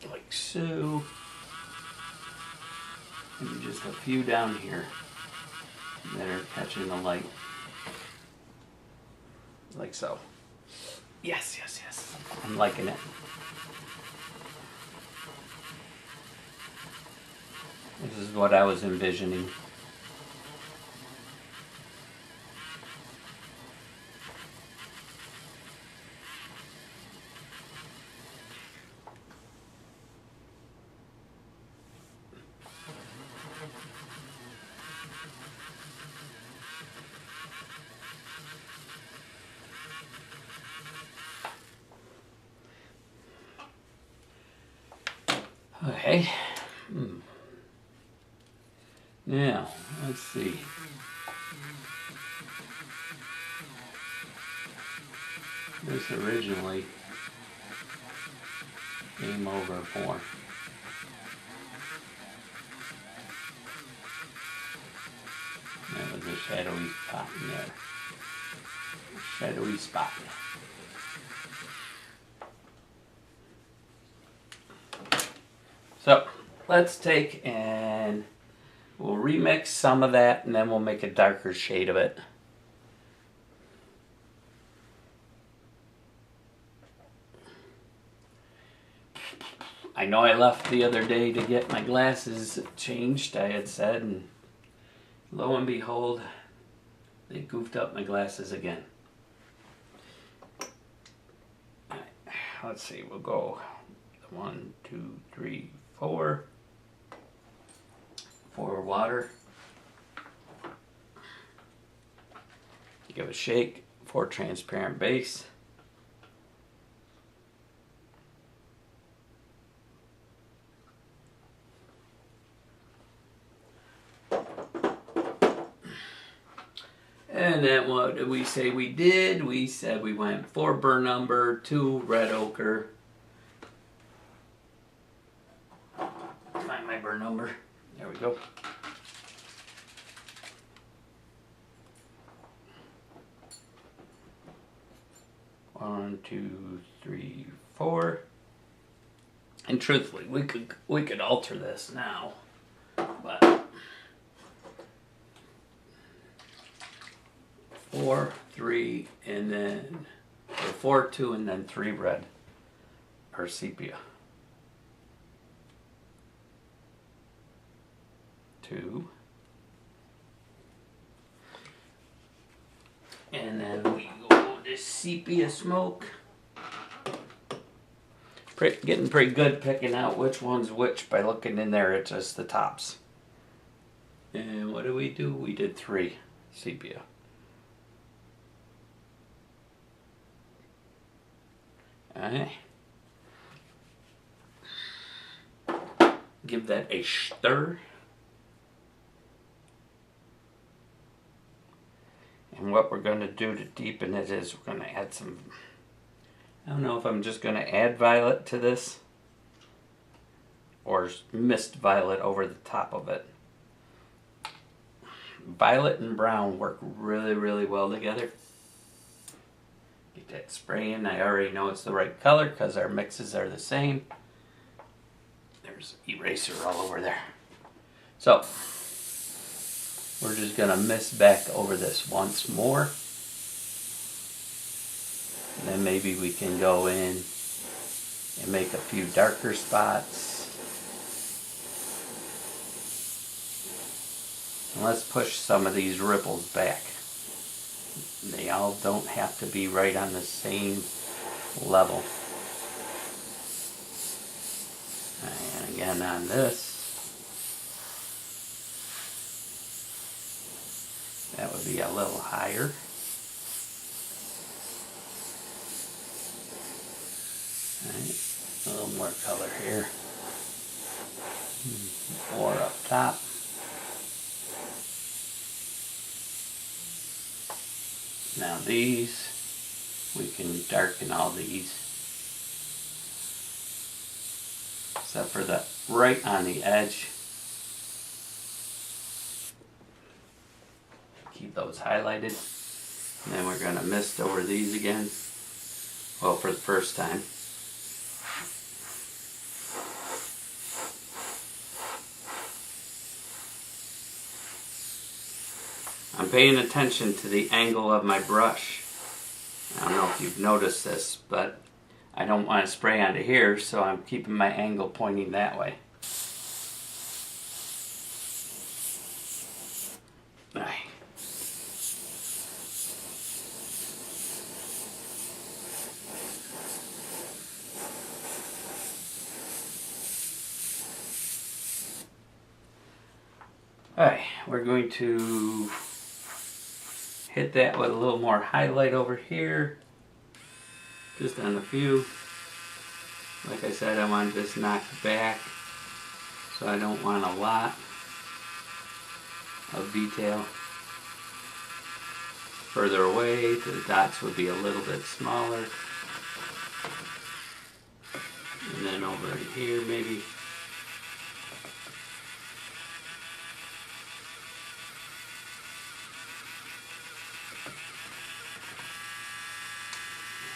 Like so. And just a few down here that are catching the light. Like so. Yes, yes, yes. I'm liking it. This is what I was envisioning. Okay. Now, let's see. This originally came over for. That was a shadowy spot in there. Shadowy spot. So let's take and we'll remix some of that, and then we'll make a darker shade of it. I know I left the other day to get my glasses changed, I had said, and lo and behold, they goofed up my glasses again. All right, let's see, we'll go 1, 2, 3, 4. 4 water. Give a shake. 4 transparent base. And then what did we say we did? We said we went 4 burnt umber, 2 red ochre, 1, 2, 3, 4. And truthfully, we could alter this now, but 4, 3, and then, or 4, 2, and then 3 red, or sepia. 2. And then we go to sepia smoke. Getting pretty good picking out which one's which by looking in there at just the tops. And what did we do? We did 3 sepia. Alright. Give that a stir. And what we're going to do to deepen it is we're going to add some, I don't know if I'm just going to add violet to this or mist violet over the top of it. Violet and brown work really, really well together. Get that spray in. I already know it's the right color because our mixes are the same. There's eraser all over there. So, we're just going to mist back over this once more. And then maybe we can go in and make a few darker spots. And let's push some of these ripples back. They all don't have to be right on the same level. And again on this, that would be a little higher. Right, a little more color here. More up top. Now these, we can darken all these. Except for the right on the edge. Keep those highlighted. And then we're going to mist over these again. Well, for the first time. I'm paying attention to the angle of my brush. I don't know if you've noticed this, but I don't want to spray onto here, so I'm keeping my angle pointing that way. Alright. Alright, we're going to hit that with a little more highlight over here. Just on a few. Like I said, I want this knocked back, so I don't want a lot of detail. Further away, the dots would be a little bit smaller. And then over here maybe.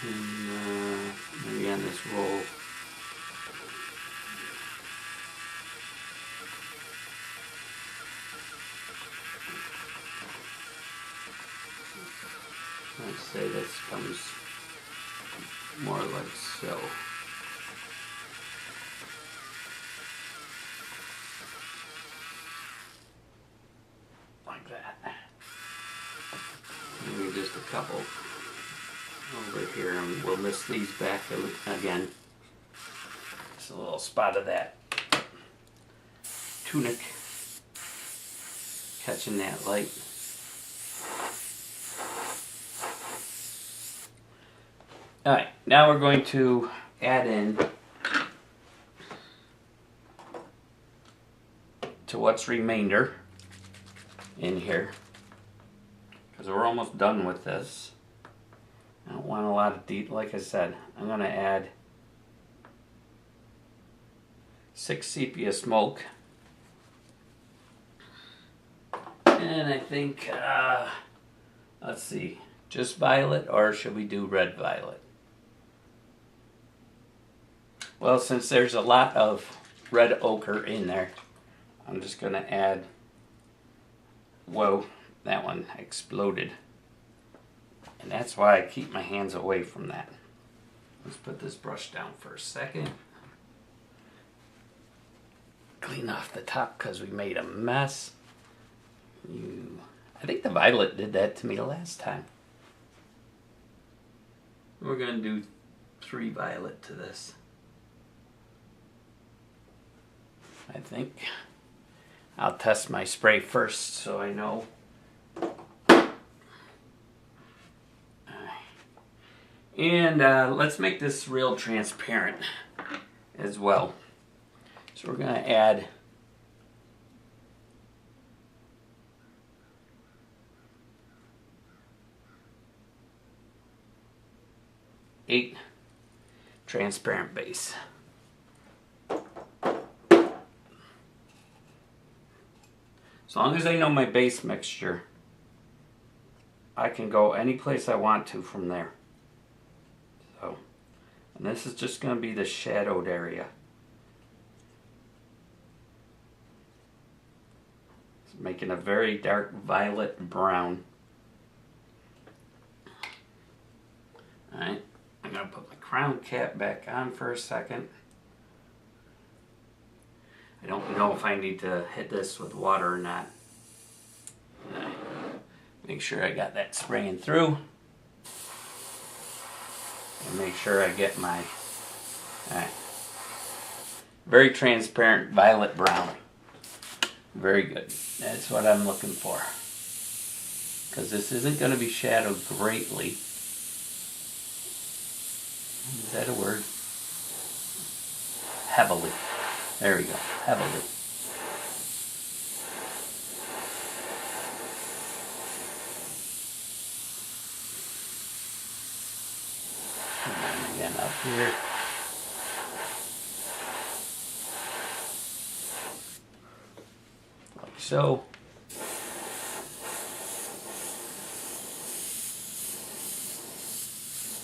And maybe on this roll. Let's say this comes more like so. Like that. Maybe just a couple over here, and we'll mist these back again. Just a little spot of that tunic catching that light. Alright, now we're going to add in to what's remainder in here, because we're almost done with this. I don't want a lot of deep, like I said, I'm going to add 6 sepia smoke. And I think, let's see, just violet, or should we do red violet? Well, since there's a lot of red ochre in there, I'm just going to add, whoa, that one exploded. And that's why I keep my hands away from that. Let's put this brush down for a second. Clean off the top because we made a mess. I think the violet did that to me the last time. We're going to do 3 violet to this, I think. I'll test my spray first so I know. And let's make this real transparent as well. So we're going to add eight transparent base. As long as I know my base mixture, I can go any place I want to from there. So, and this is just going to be the shadowed area. It's making a very dark violet brown. Alright, I'm going to put my crown cap back on for a second. I don't know if I need to hit this with water or not. Make sure I got that spraying through. And make sure I get my very transparent violet brown. Very good. That's what I'm looking for. Because this isn't going to be shadowed greatly. Is that a word? Heavily. There we go. Heavily. And then again up here. Like so.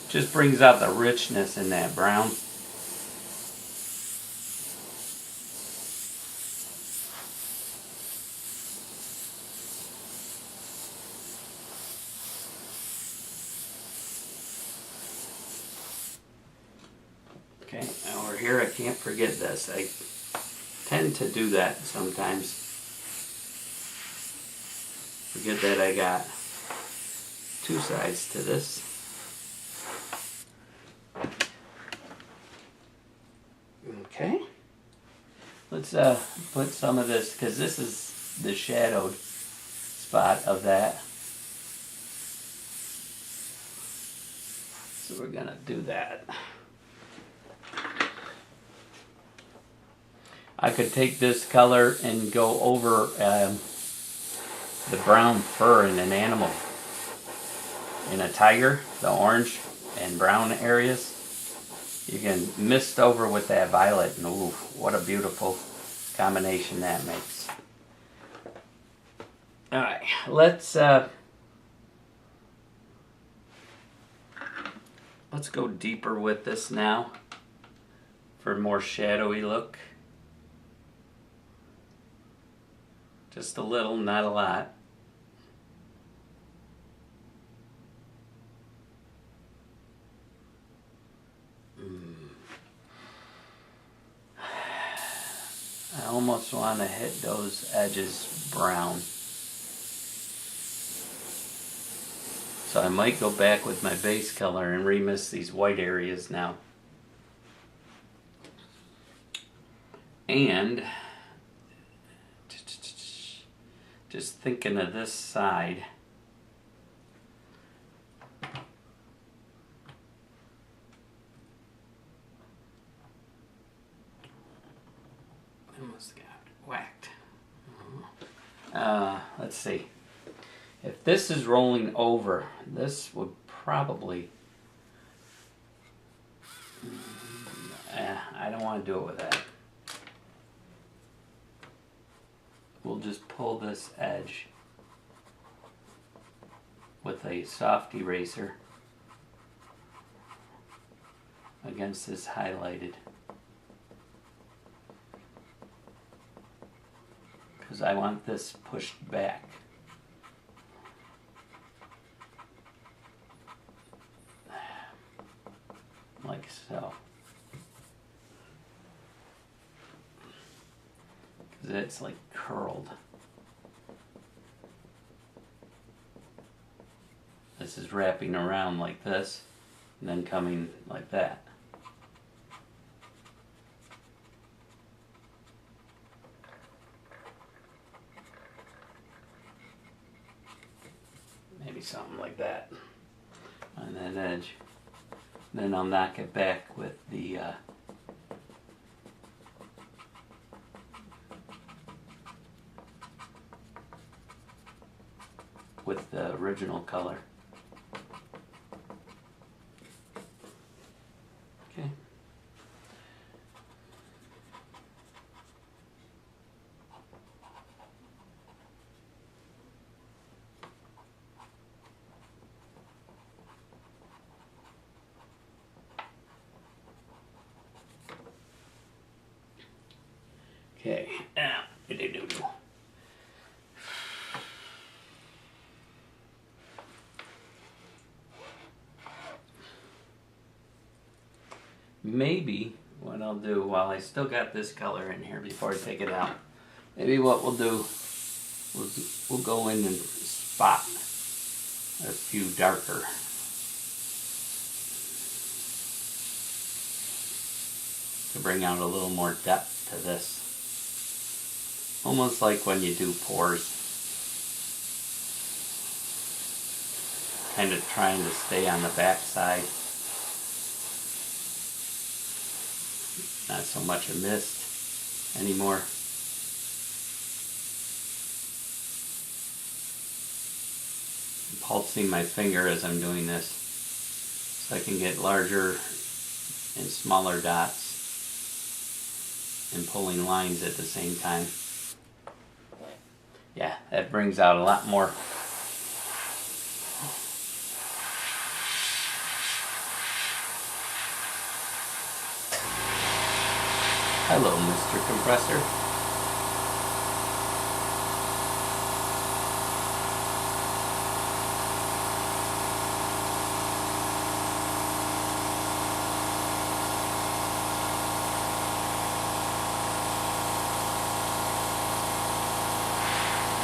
Just brings out the richness in that brown. Okay, now we're here. I can't forget this. I tend to do that sometimes. Forget that I got 2 sides to this. Okay. Let's put some of this, because this is the shadowed spot of that. So we're going to do that. I could take this color and go over the brown fur in an animal. In a tiger, the orange and brown areas. You can mist over with that violet, and ooh, what a beautiful combination that makes. Alright, let's go deeper with this now for a more shadowy look. Just a little, not a lot. I almost want to hit those edges brown. So I might go back with my base color and remist these white areas now. And just thinking of this side. Almost got whacked. Let's see. If this is rolling over, this would probably... I don't want to do it with that. We'll just pull this edge with a soft eraser against this highlighted because I want this pushed back. Like so. Because it's like curled. This is wrapping around like this, and then coming like that. Maybe something like that on that edge. Then I'll knock it back with the original color. Okay. Okay, now, maybe what I'll do, while I still got this color in here before I take it out, maybe what we'll do, we'll go in and spot a few darker. To bring out a little more depth to this. Almost like when you do pours. Kind of trying to stay on the back side. Not so much a mist anymore. I'm pulsing my finger as I'm doing this so I can get larger and smaller dots and pulling lines at the same time. Yeah, that brings out a lot more. Hello, Mr. Compressor.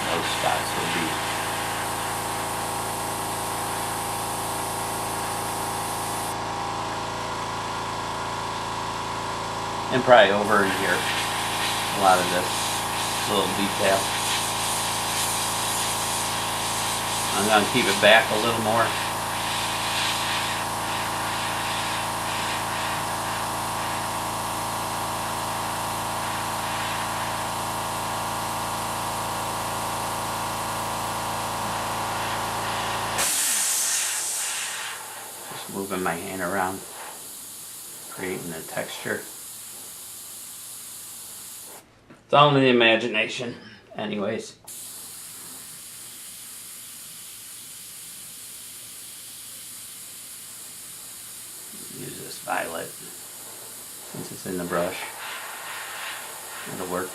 Those spots will be and probably over in here, a lot of this little detail. I'm going to keep it back a little more. Just moving my hand around, creating the texture. It's all in the imagination, anyways. Use this violet since it's in the brush. It'll work.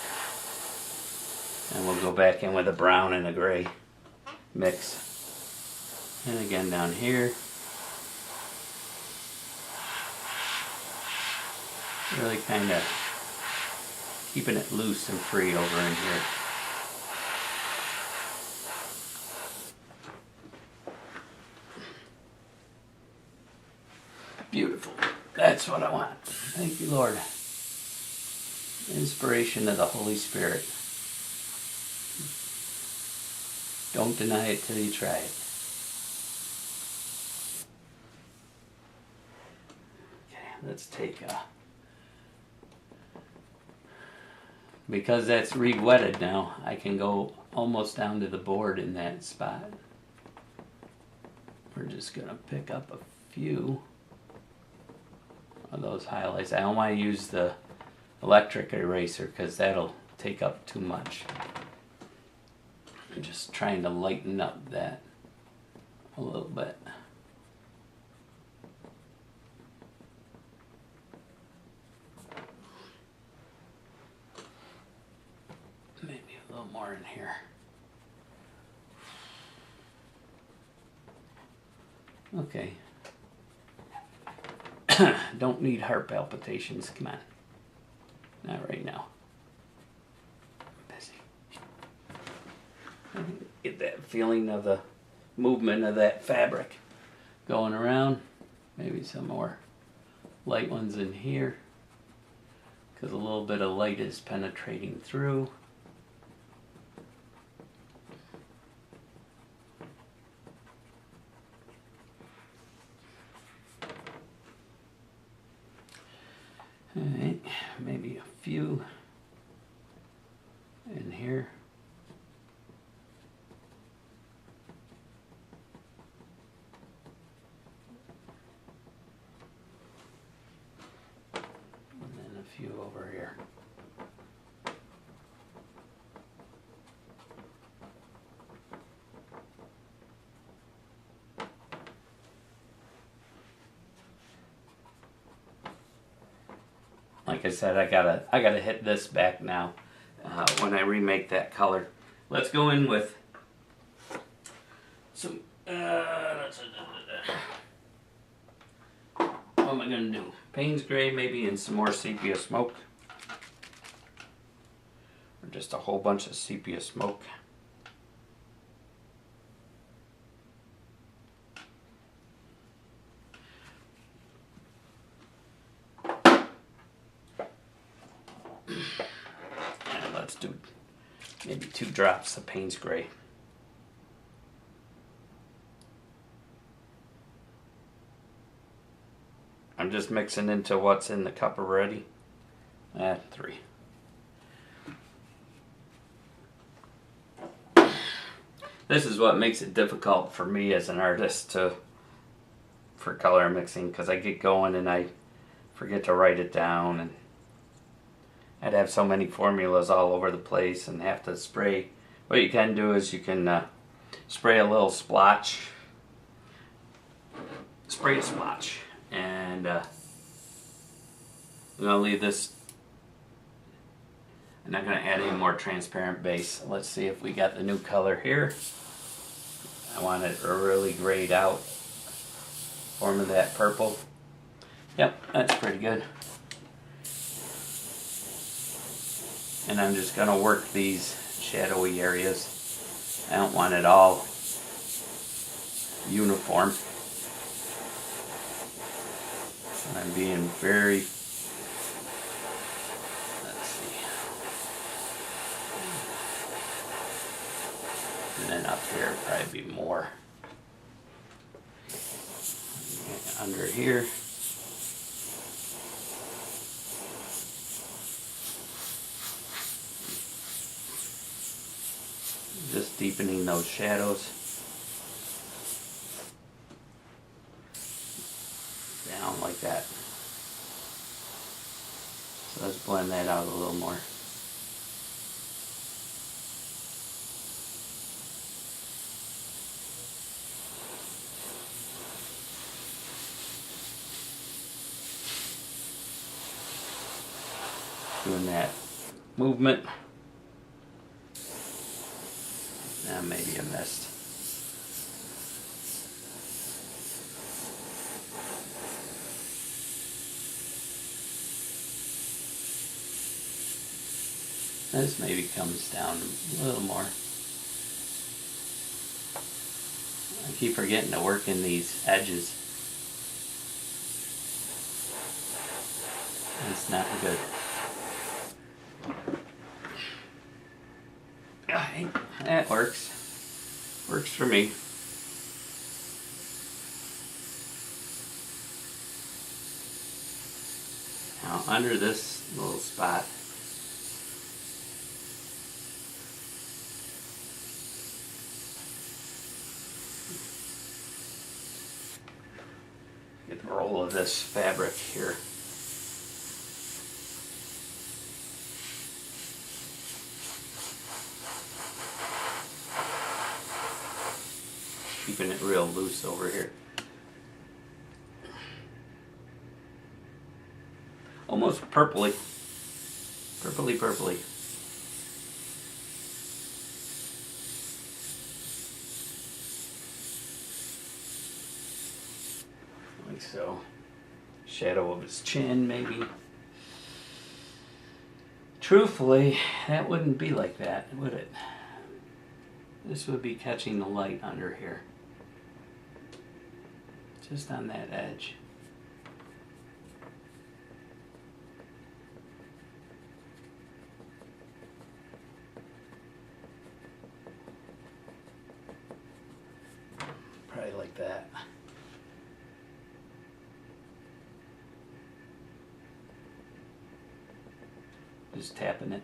And we'll go back in with a brown and a gray mix. And again down here. Really kind of keeping it loose and free over in here. Beautiful. That's what I want. Thank you, Lord. Inspiration of the Holy Spirit. Don't deny it till you try it. Okay, let's take because that's re-wetted now, I can go almost down to the board in that spot. We're just going to pick up a few of those highlights. I don't want to use the electric eraser because that'll take up too much. I'm just trying to lighten up that a little bit. Maybe a little more Okay. Don't need heart palpitations. Come on. Not right now. I'm busy. Get that feeling of the movement of that fabric going around. Maybe some more light ones in here, because a little bit of light is penetrating through. Alright, maybe a few in here. And then a few over here. Like I said, I gotta hit this back now when I remake that color. Let's go in with some. What am I gonna do? Payne's gray, maybe, and some more sepia smoke, or just a whole bunch of sepia smoke. Let's do maybe 2 drops of Payne's gray. I'm just mixing into what's in the cup already. 3. This is what makes it difficult for me as an artist for color mixing, because I get going and I forget to write it down, and I'd have so many formulas all over the place and have to spray. What you can do is you can spray a little splotch. Spray a splotch. And I'm going to leave this. I'm not going to add any more transparent base. Let's see if we got the new color here. I want it really grayed out. Forming that purple. Yep, that's pretty good. And I'm just going to work these shadowy areas. I don't want it all uniform. I'm being very, let's see. And then up here probably be more. Under here. Just deepening those shadows down like that. So let's blend that out a little more. Doing that movement. Maybe a mist. This maybe comes down a little more. I keep forgetting to work in these edges. It's not good. Alright, that works. Works for me. Now under this little spot, get the roll of this fabric here. Keeping it real loose over here. Almost purpley. Purpley. Like so. Shadow of his chin, maybe. Truthfully, that wouldn't be like that, would it? This would be catching the light under here. Just on that edge. Probably like that. Just tapping it.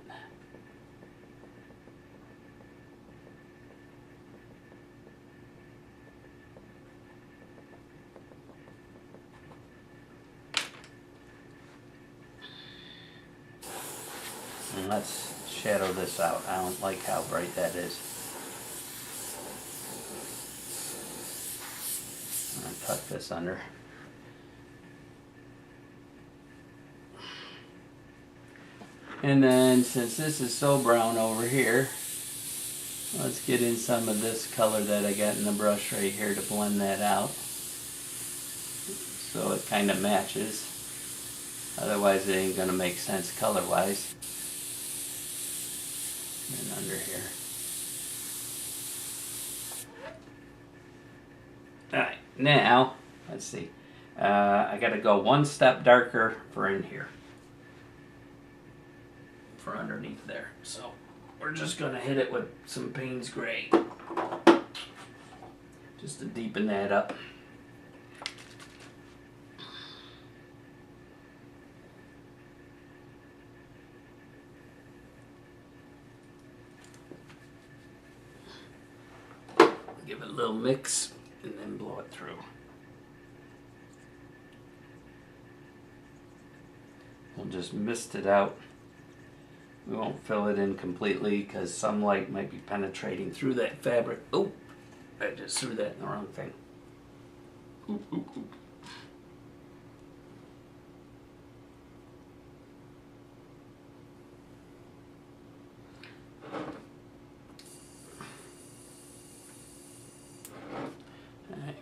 And let's shadow this out. I don't like how bright that is. I'm going to tuck this under. And then since this is so brown over here, let's get in some of this color that I got in the brush right here to blend that out. So it kind of matches. Otherwise it ain't going to make sense color-wise. And under here. Alright, now, let's see. I got to go one step darker for in here. For underneath there. So we're just going to hit it with some Payne's Gray. Just to deepen that up. Give it a little mix and then blow it through. We'll just mist it out. We won't fill it in completely because some light might be penetrating through that fabric. Oh, I just threw that in the wrong thing. Ooh, ooh, ooh.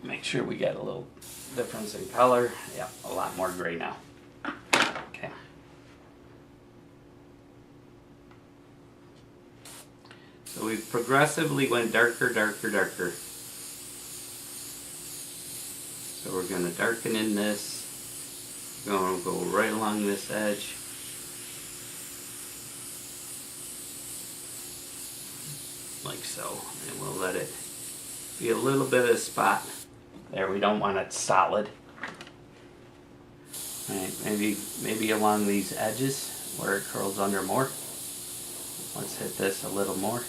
Make sure we get a little difference in color. Yeah, a lot more gray now. Okay. So we progressively went darker, darker, darker. So we're going to darken in this. We're going to go right along this edge. Like so. And we'll let it be a little bit of a spot. There, we don't want it solid. All right, maybe along these edges where it curls under more. Let's hit this a little more.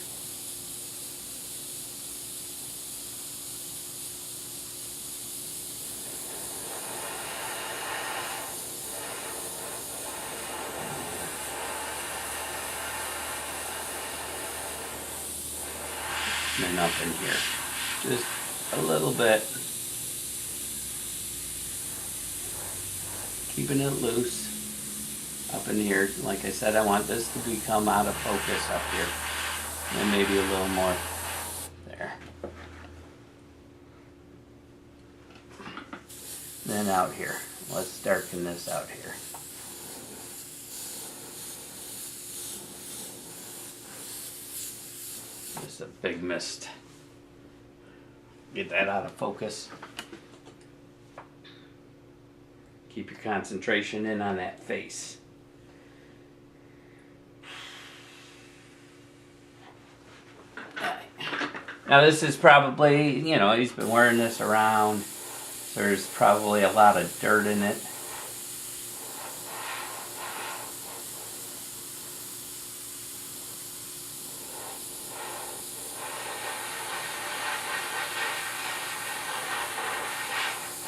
And then up in here, just a little bit. Keeping it loose up in here. Like I said, I want this to become out of focus up here. And maybe a little more there. Then out here. Let's darken this out here. Just a big mist. Get that out of focus. Keep your concentration in on that face. Now this is probably, you know, he's been wearing this around. There's probably a lot of dirt in it.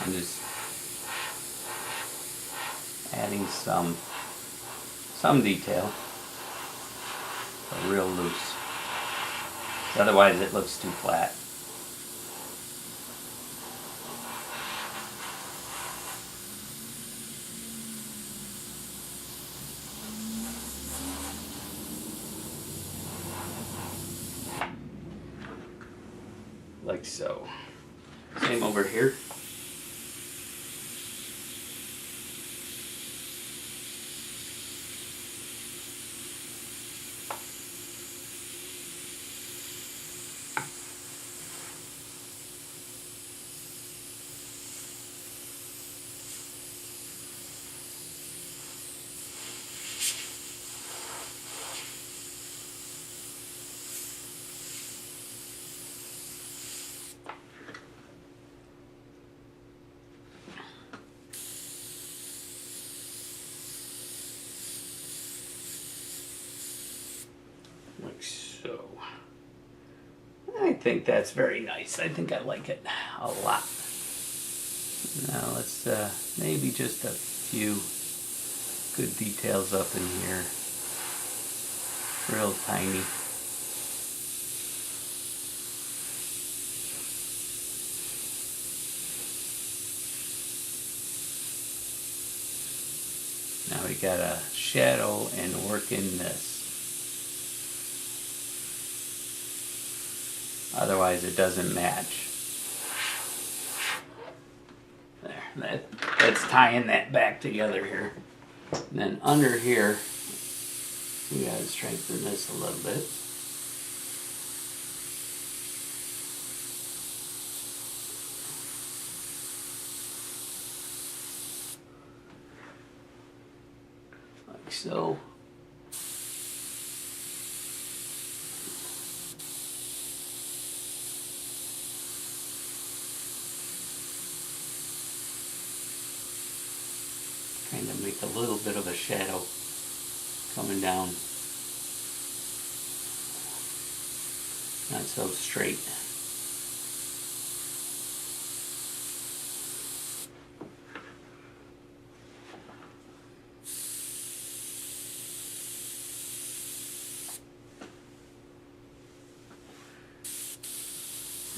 I'm just adding some detail, but real loose. Otherwise it looks too flat. Like so. Same over here. think that's very nice. I think I like it a lot. Now let's maybe just a few good details up in here. Real tiny. Now we got a shadow and work in this. Otherwise it doesn't match. There, that's tying that back together here. And then under here, we gotta strengthen this a little bit. Like so. Trying to make a little bit of a shadow coming down. Not so straight.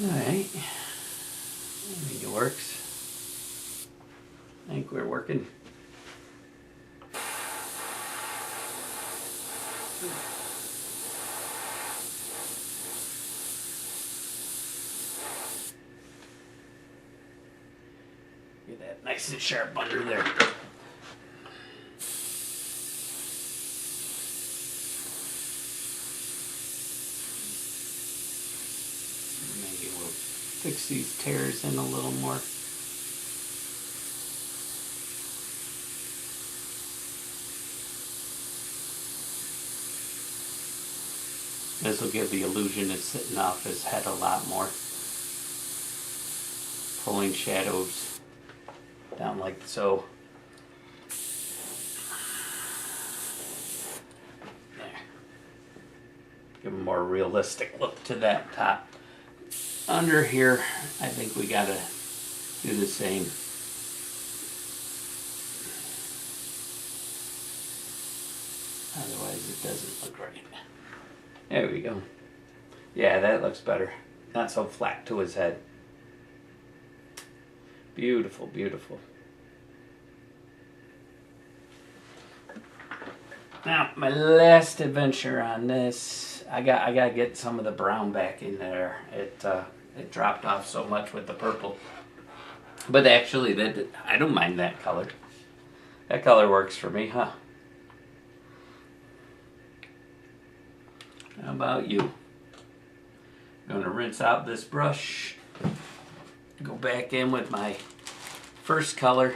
Alright. I think it works. I think we're working. Get that nice and sharp under there. Maybe we'll fix these tears in a little more. This will give the illusion it's sitting off his head a lot more. Pulling shadows down like so. There. Give a more realistic look to that top. Under here, I think we gotta do the same. Otherwise it doesn't look right. There we go. Yeah, that looks better. Not so flat to his head. Beautiful, beautiful. Now, my last adventure on this, I gotta get some of the brown back in there. It dropped off so much with the purple. But actually, I don't mind that color. That color works for me, huh? How about you? I'm going to rinse out this brush, go back in with my first color,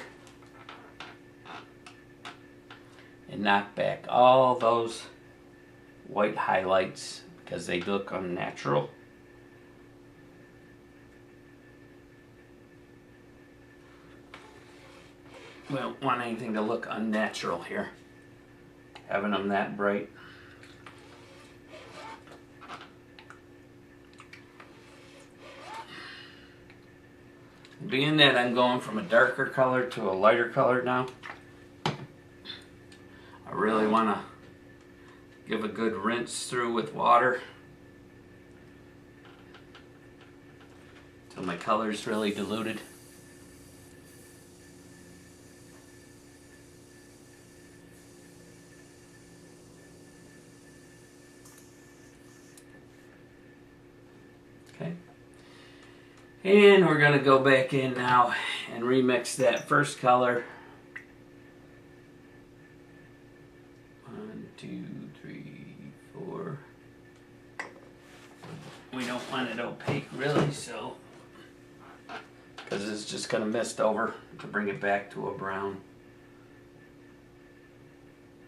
and knock back all those white highlights because they look unnatural. We don't want anything to look unnatural here, having them that bright. Being that I'm going from a darker color to a lighter color now, I really want to give a good rinse through with water until my color's really diluted. Okay. And we're going to go back in now and remix that first color. 1, 2, 3, 4. We don't want it opaque really, so because it's just going to mist over to bring it back to a brown.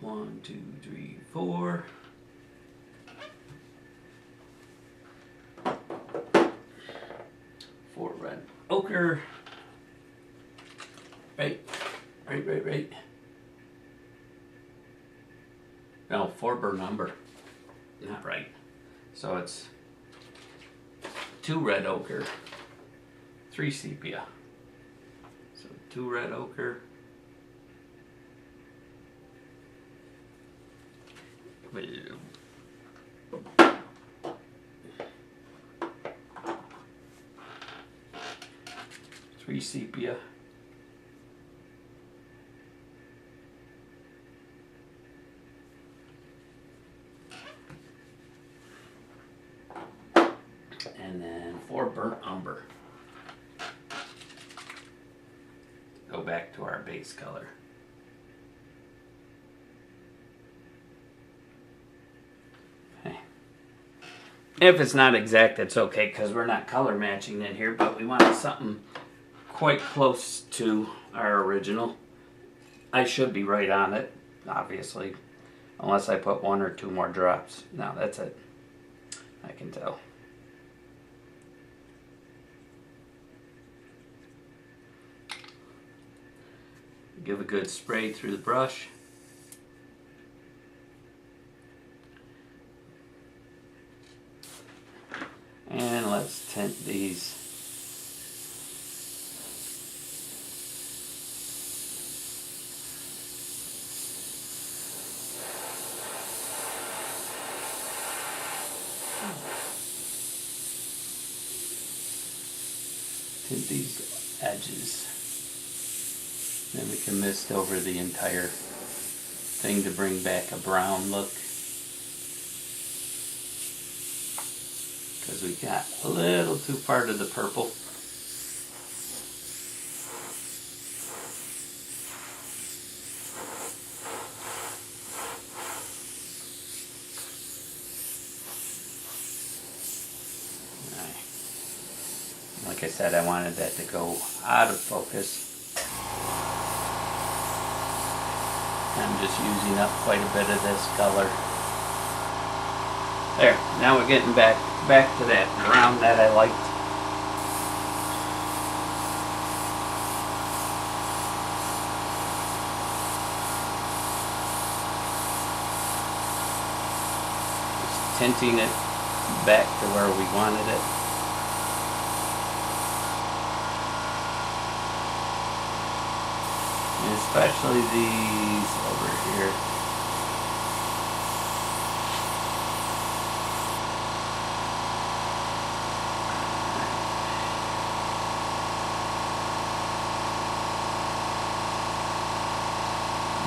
1, 2, 3, 4. Red ochre. Right. No, 4 burnt umber. Not right. So it's 2 red ochre, 3 sepia. So 2 red ochre, 3 sepia, and then 4 burnt umber. Go back to our base color. Okay. If it's not exact, it's okay because we're not color matching in here, but we want something quite close to our original. I should be right on it, obviously, unless I put 1 or 2 more drops. No, that's it. I can tell. Give a good spray through the brush. And let's tint these. Tint these edges. Then we can mist over the entire thing to bring back a brown look. Because we got a little too part of the purple. Like I said, I wanted that to go out of focus. I'm just using up quite a bit of this color. There, now we're getting back to that brown that I liked. Just tinting it back to where we wanted it. And especially these over here.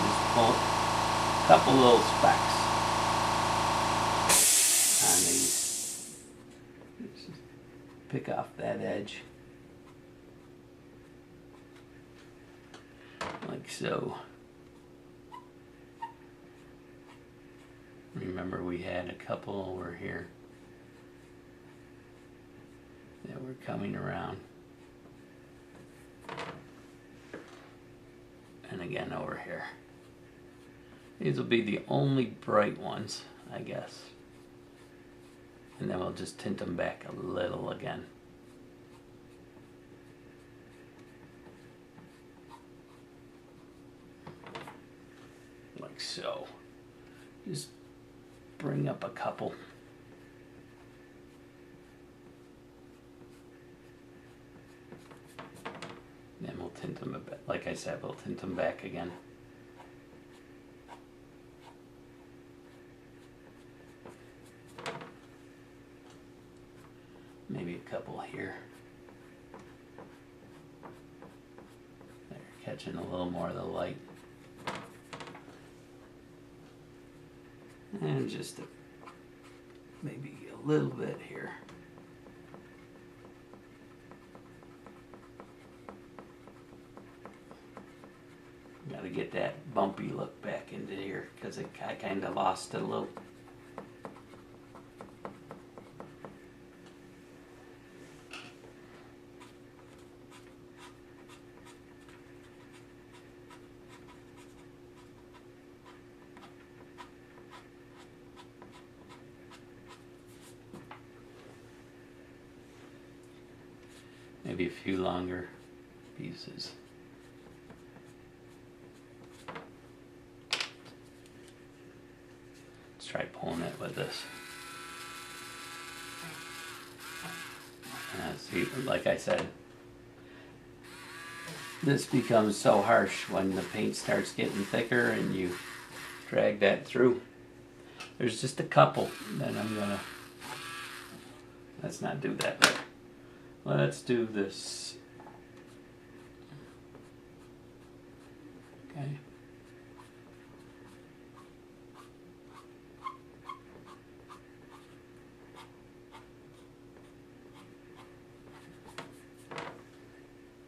Just pull a couple little specks on these. Just pick off that edge. Like so. Remember we had a couple over here that were coming around. And again over here. These will be the only bright ones, I guess. And then we'll just tint them back a little again. Like so. Just bring up a couple. Then we'll tint them a bit. Like I said, we'll tint them back again. Maybe a couple here. They're catching a little more of the light. And just maybe a little bit here. Got to get that bumpy look back into here because I kind of lost it a little. Maybe a few longer pieces. Let's try pulling it with this. See, like I said, this becomes so harsh when the paint starts getting thicker and you drag that through. There's just a couple that I'm gonna, let's not do that, but let's do this. Okay.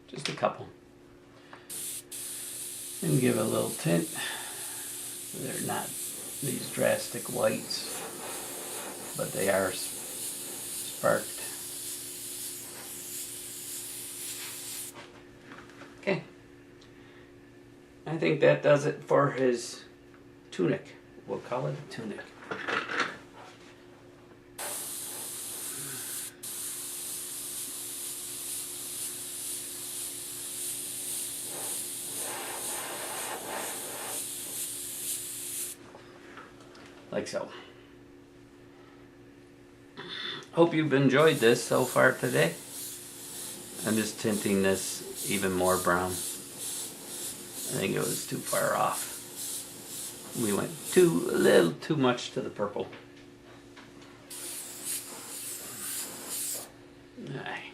Just a couple. And give a little tint. They're not these drastic whites, but they are sparked. Okay. I think that does it for his tunic. We'll call it a tunic. Like so. Hope you've enjoyed this so far today. I'm just tinting this even more brown. I think it was too far off. We went a little too much to the purple. Aye.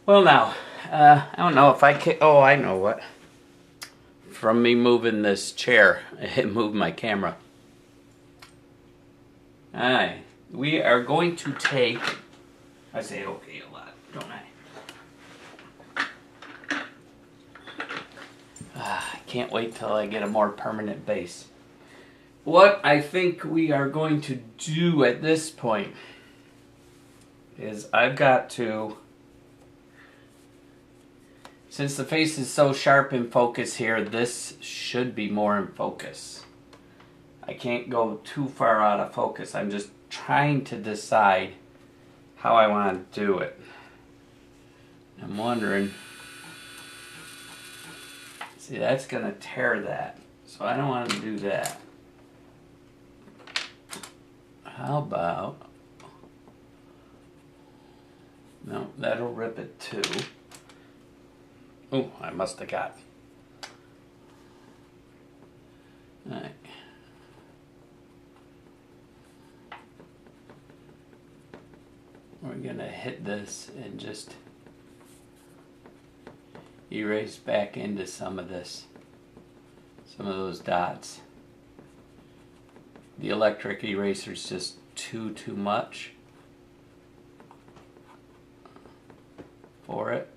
Well now, I don't know if I can, oh I know what. From me moving this chair, it moved my camera. Alright, we are going to take, I say okay a lot, don't I? I can't wait till I get a more permanent base. What I think we are going to do at this point is I've got to, since the face is so sharp in focus here, this should be more in focus. I can't go too far out of focus. I'm just trying to decide how I want to do it. I'm wondering, see, that's going to tear that, so I don't want to do that. How about, no, that'll rip it too. Oh, I must have got. Alright. We're going to hit this and just erase back into some of this, some of those dots. The electric eraser is just too much for it.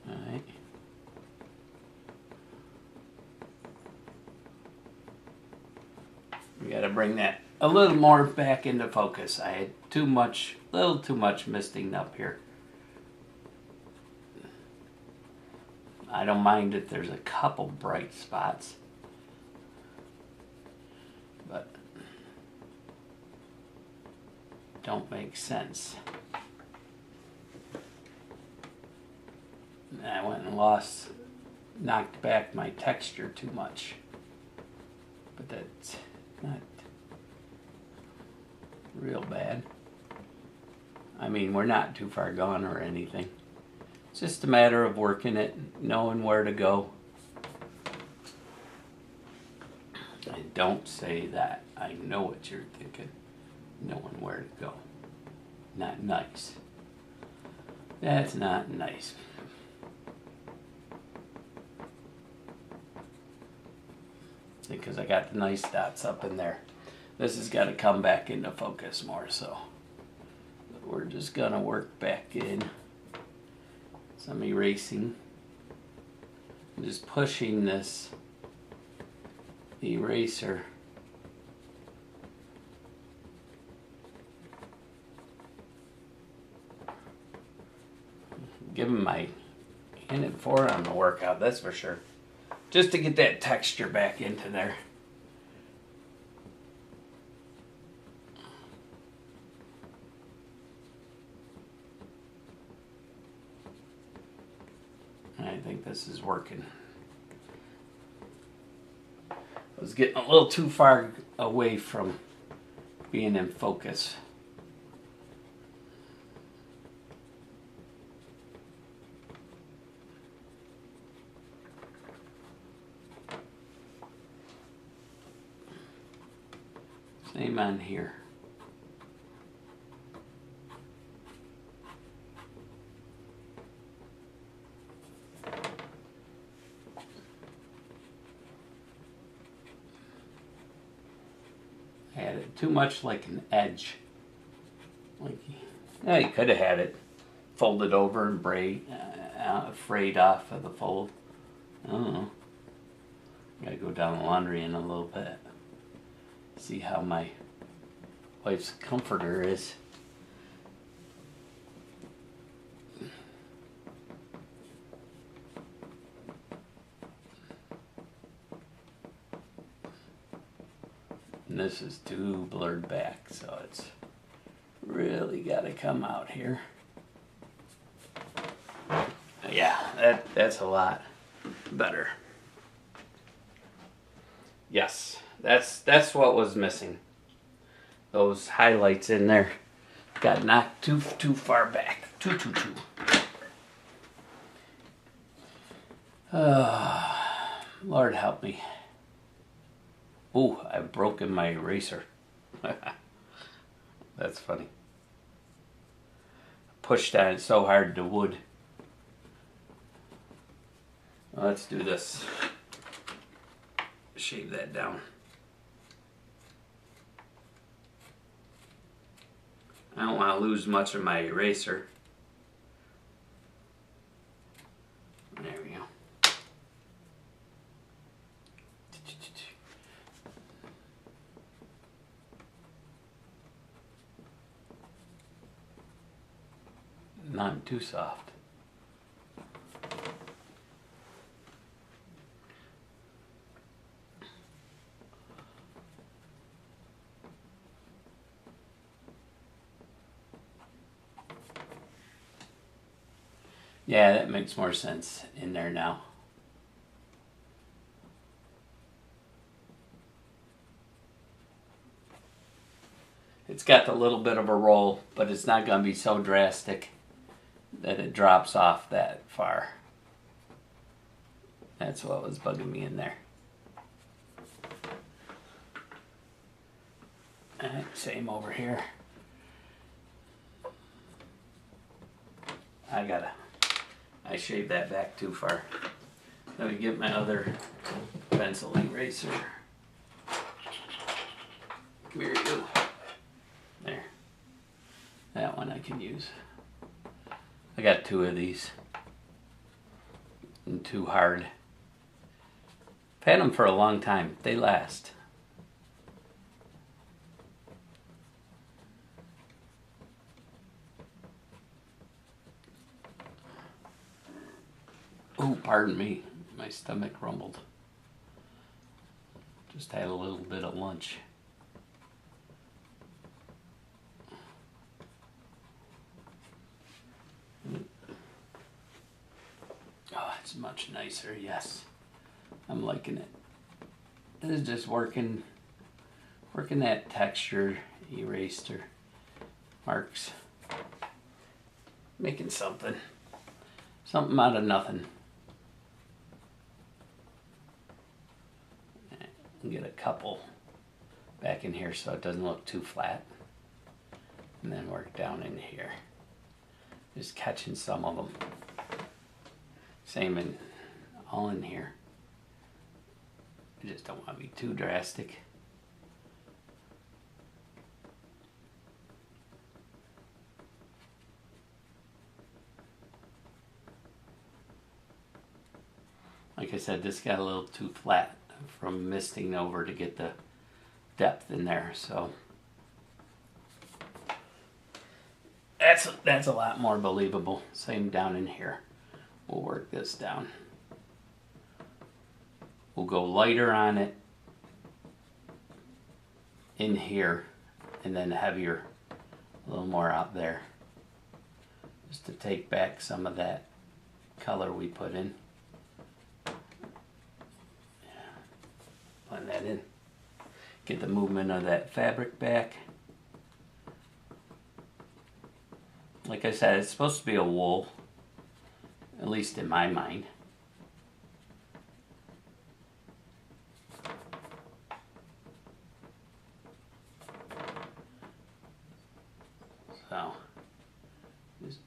Alright. We got to bring that a little more back into focus. I had little too much misting up here. I don't mind if there's a couple bright spots, but don't make sense. I went and knocked back my texture too much, but that's not real bad. I mean, we're not too far gone or anything. It's just a matter of working it, knowing where to go. I don't say that. I know what you're thinking. Knowing where to go. Not nice. That's not nice. Because I got the nice dots up in there. This has got to come back into focus more, so but we're just going to work back in some erasing. I'm just pushing this eraser giving my hand and forearm a workout, that's for sure. Just to get that texture back into there. I think this is working. I was getting a little too far away from being in focus. Same on here. I had it too much like an edge. Like, yeah, you could have had it folded over and frayed off of the fold. I don't know. Gotta go down the laundry in a little bit. See how my wife's comforter is. And this is too blurred back, so it's really got to come out here. Yeah, that's a lot better. Yes, that's what was missing. Those highlights in there got knocked too far back. Too. Lord help me. Ooh, I've broken my eraser. That's funny. Pushed on it so hard to wood. Well, let's do this. Shave that down. I don't want to lose much of my eraser. There we go. Not too soft. Yeah, that makes more sense in there now. It's got a little bit of a roll, but it's not going to be so drastic that it drops off that far. That's what was bugging me in there. Alright, same over here. I shaved that back too far. Let me get my other pencil eraser. Come here you go. There. That one I can use. I got 2 of these. And too hard. I've had them for a long time. They last. Oh, pardon me. My stomach rumbled. Just had a little bit of lunch. Oh, it's much nicer, yes. I'm liking it. This is just working that texture, eraser marks. Making something out of nothing. And get a couple back in here so it doesn't look too flat. And then work down in here. Just catching some of them. Same all in here. I just don't want to be too drastic. Like I said, this got a little too flat from misting over to get the depth in there, so that's a lot more believable. Same down in here. We'll work this down. We'll go lighter on it in here and then heavier a little more out there, just to take back some of that color we put in. Blend that in. Get the movement of that fabric back. Like I said, it's supposed to be a wool, at least in my mind. So, just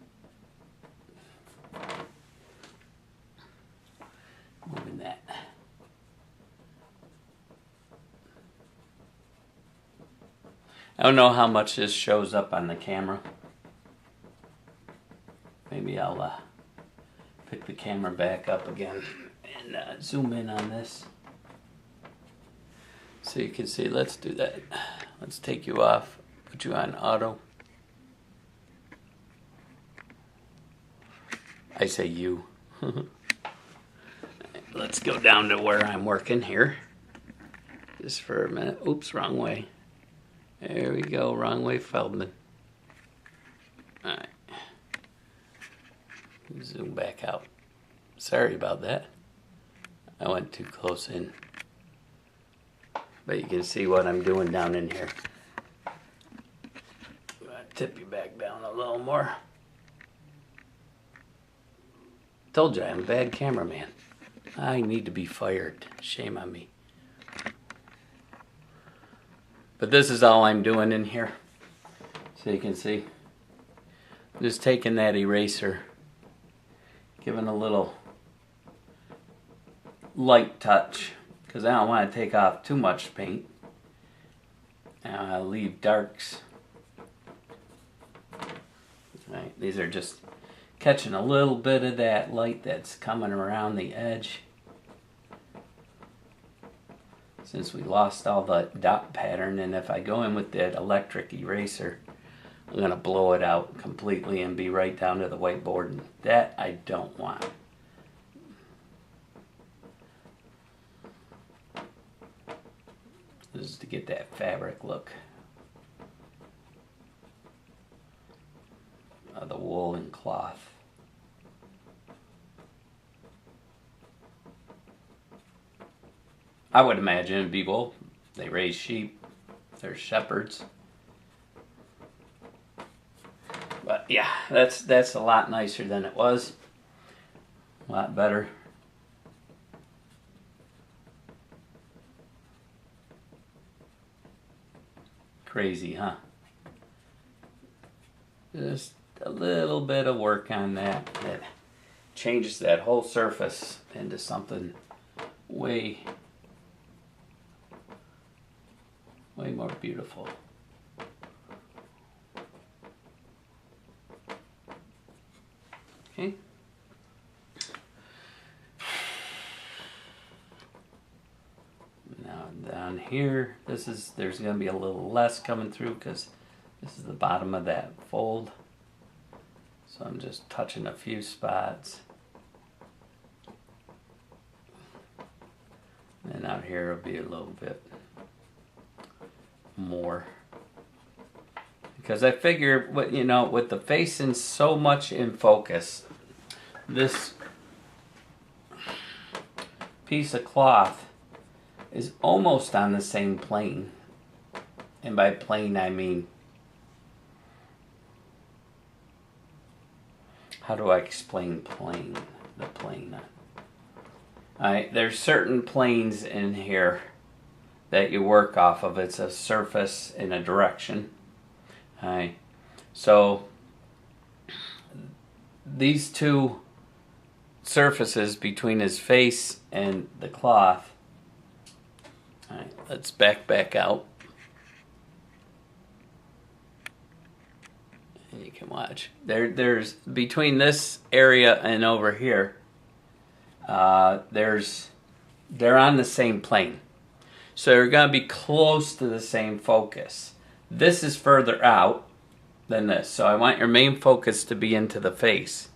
moving that. I don't know how much this shows up on the camera. Maybe I'll pick the camera back up again and zoom in on this so you can see. Let's do that. Let's take you off, put you on auto. I say you. Let's go down to where I'm working here just for a minute. Oops, wrong way. There we go, wrong way, Feldman. Alright. Zoom back out. Sorry about that. I went too close in. But you can see what I'm doing down in here. I'm gonna tip you back down a little more. Told you I'm a bad cameraman. I need to be fired. Shame on me. But this is all I'm doing in here. So you can see. I'm just taking that eraser, giving a little light touch, because I don't want to take off too much paint. I'll leave darks. Right, these are just catching a little bit of that light that's coming around the edge. Since we lost all the dot pattern, and if I go in with that electric eraser, I'm going to blow it out completely and be right down to the whiteboard, and that I don't want. This is to get that fabric look of the wool and cloth. I would imagine it'd be, well, they raise sheep, they're shepherds. But yeah, that's a lot nicer than it was. A lot better. Crazy, huh? Just a little bit of work on that changes that whole surface into something way more beautiful. Okay. Now down here, there's going to be a little less coming through because this is the bottom of that fold. So I'm just touching a few spots. And out here will be a little bit more. Because I figure, with the facing so much in focus, this piece of cloth is almost on the same plane. And by plane, I mean, how do I explain plane? The plane. Alright, there's certain planes in here that you work off of. It's a surface in a direction. Alright, so these two surfaces between his face and the cloth. Alright, let's back out. And you can watch. There's between this area and over here, they're on the same plane. So they're going to be close to the same focus. This is further out than this. So I want your main focus to be into the face.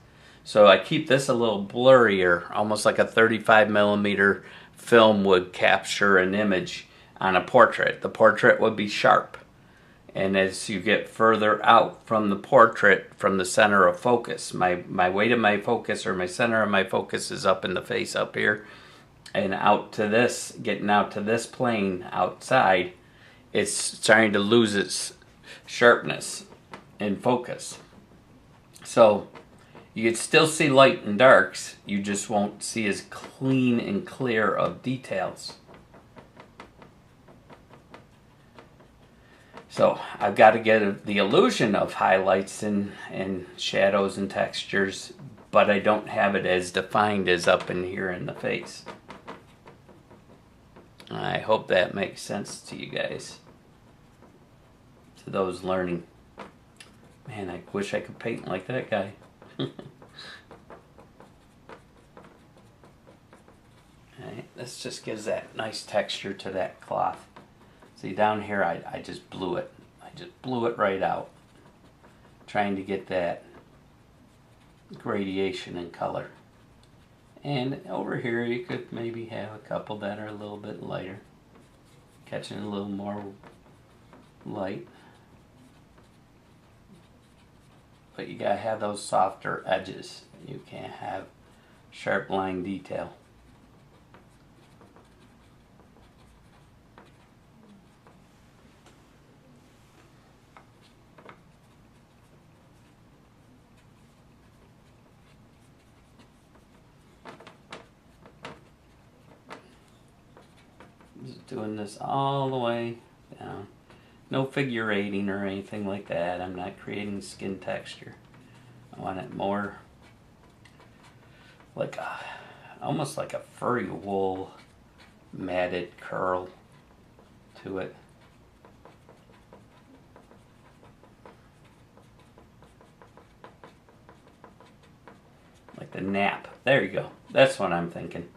So I keep this a little blurrier, almost like a 35mm film would capture an image on a portrait. The portrait would be sharp. And as you get further out from the portrait, from the center of focus, my weight of my focus, or my center of my focus, is up in the face up here. And out to this, getting out to this plane outside, it's starting to lose its sharpness and focus. So you can still see light and darks, you just won't see as clean and clear of details. So I've got to get the illusion of highlights and shadows and textures, but I don't have it as defined as up in here in the face. I hope that makes sense to you guys, to those learning. Man, I wish I could paint like that guy. Alright, this just gives that nice texture to that cloth. See, down here I just blew it. I just blew it right out, trying to get that gradation in color. And over here you could maybe have a couple that are a little bit lighter, catching a little more light. But you gotta have those softer edges. You can't have sharp line detail. Just doing this all the way down. No figure eighting or anything like that. I'm not creating skin texture. I want it more like almost like a furry wool matted curl to it. Like the nap. There you go. That's what I'm thinking.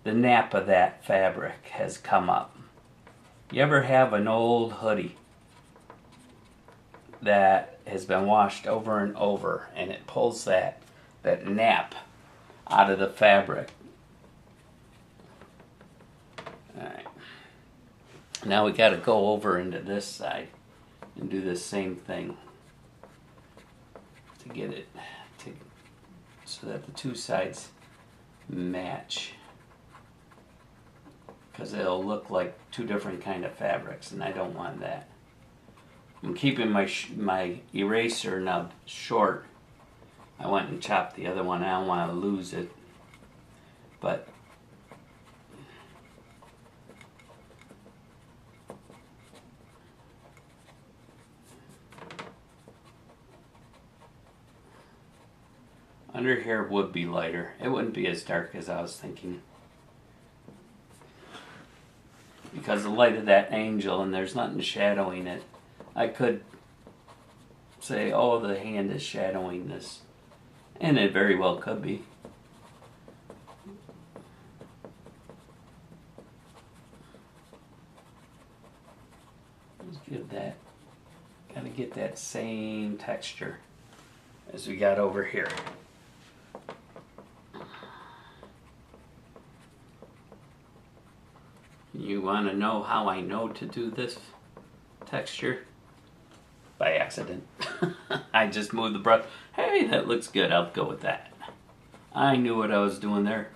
The nap of that fabric has come up. You ever have an old hoodie that has been washed over and over and it pulls that nap out of the fabric? Alright. Now we got to go over into this side and do the same thing to get it so that the two sides match, because it'll look like two different kind of fabrics, and I don't want that. I'm keeping my eraser nub short. I went and chopped the other one. I don't want to lose it, but under here would be lighter. It wouldn't be as dark as I was thinking, because the light of that angel, and there's nothing shadowing it. I could say, oh, the hand is shadowing this, and it very well could be. Let's give that, gotta get that same texture as we got over here. You want to know how I know to do this texture? By accident. I just moved the brush. Hey, that looks good. I'll go with that. I knew what I was doing there.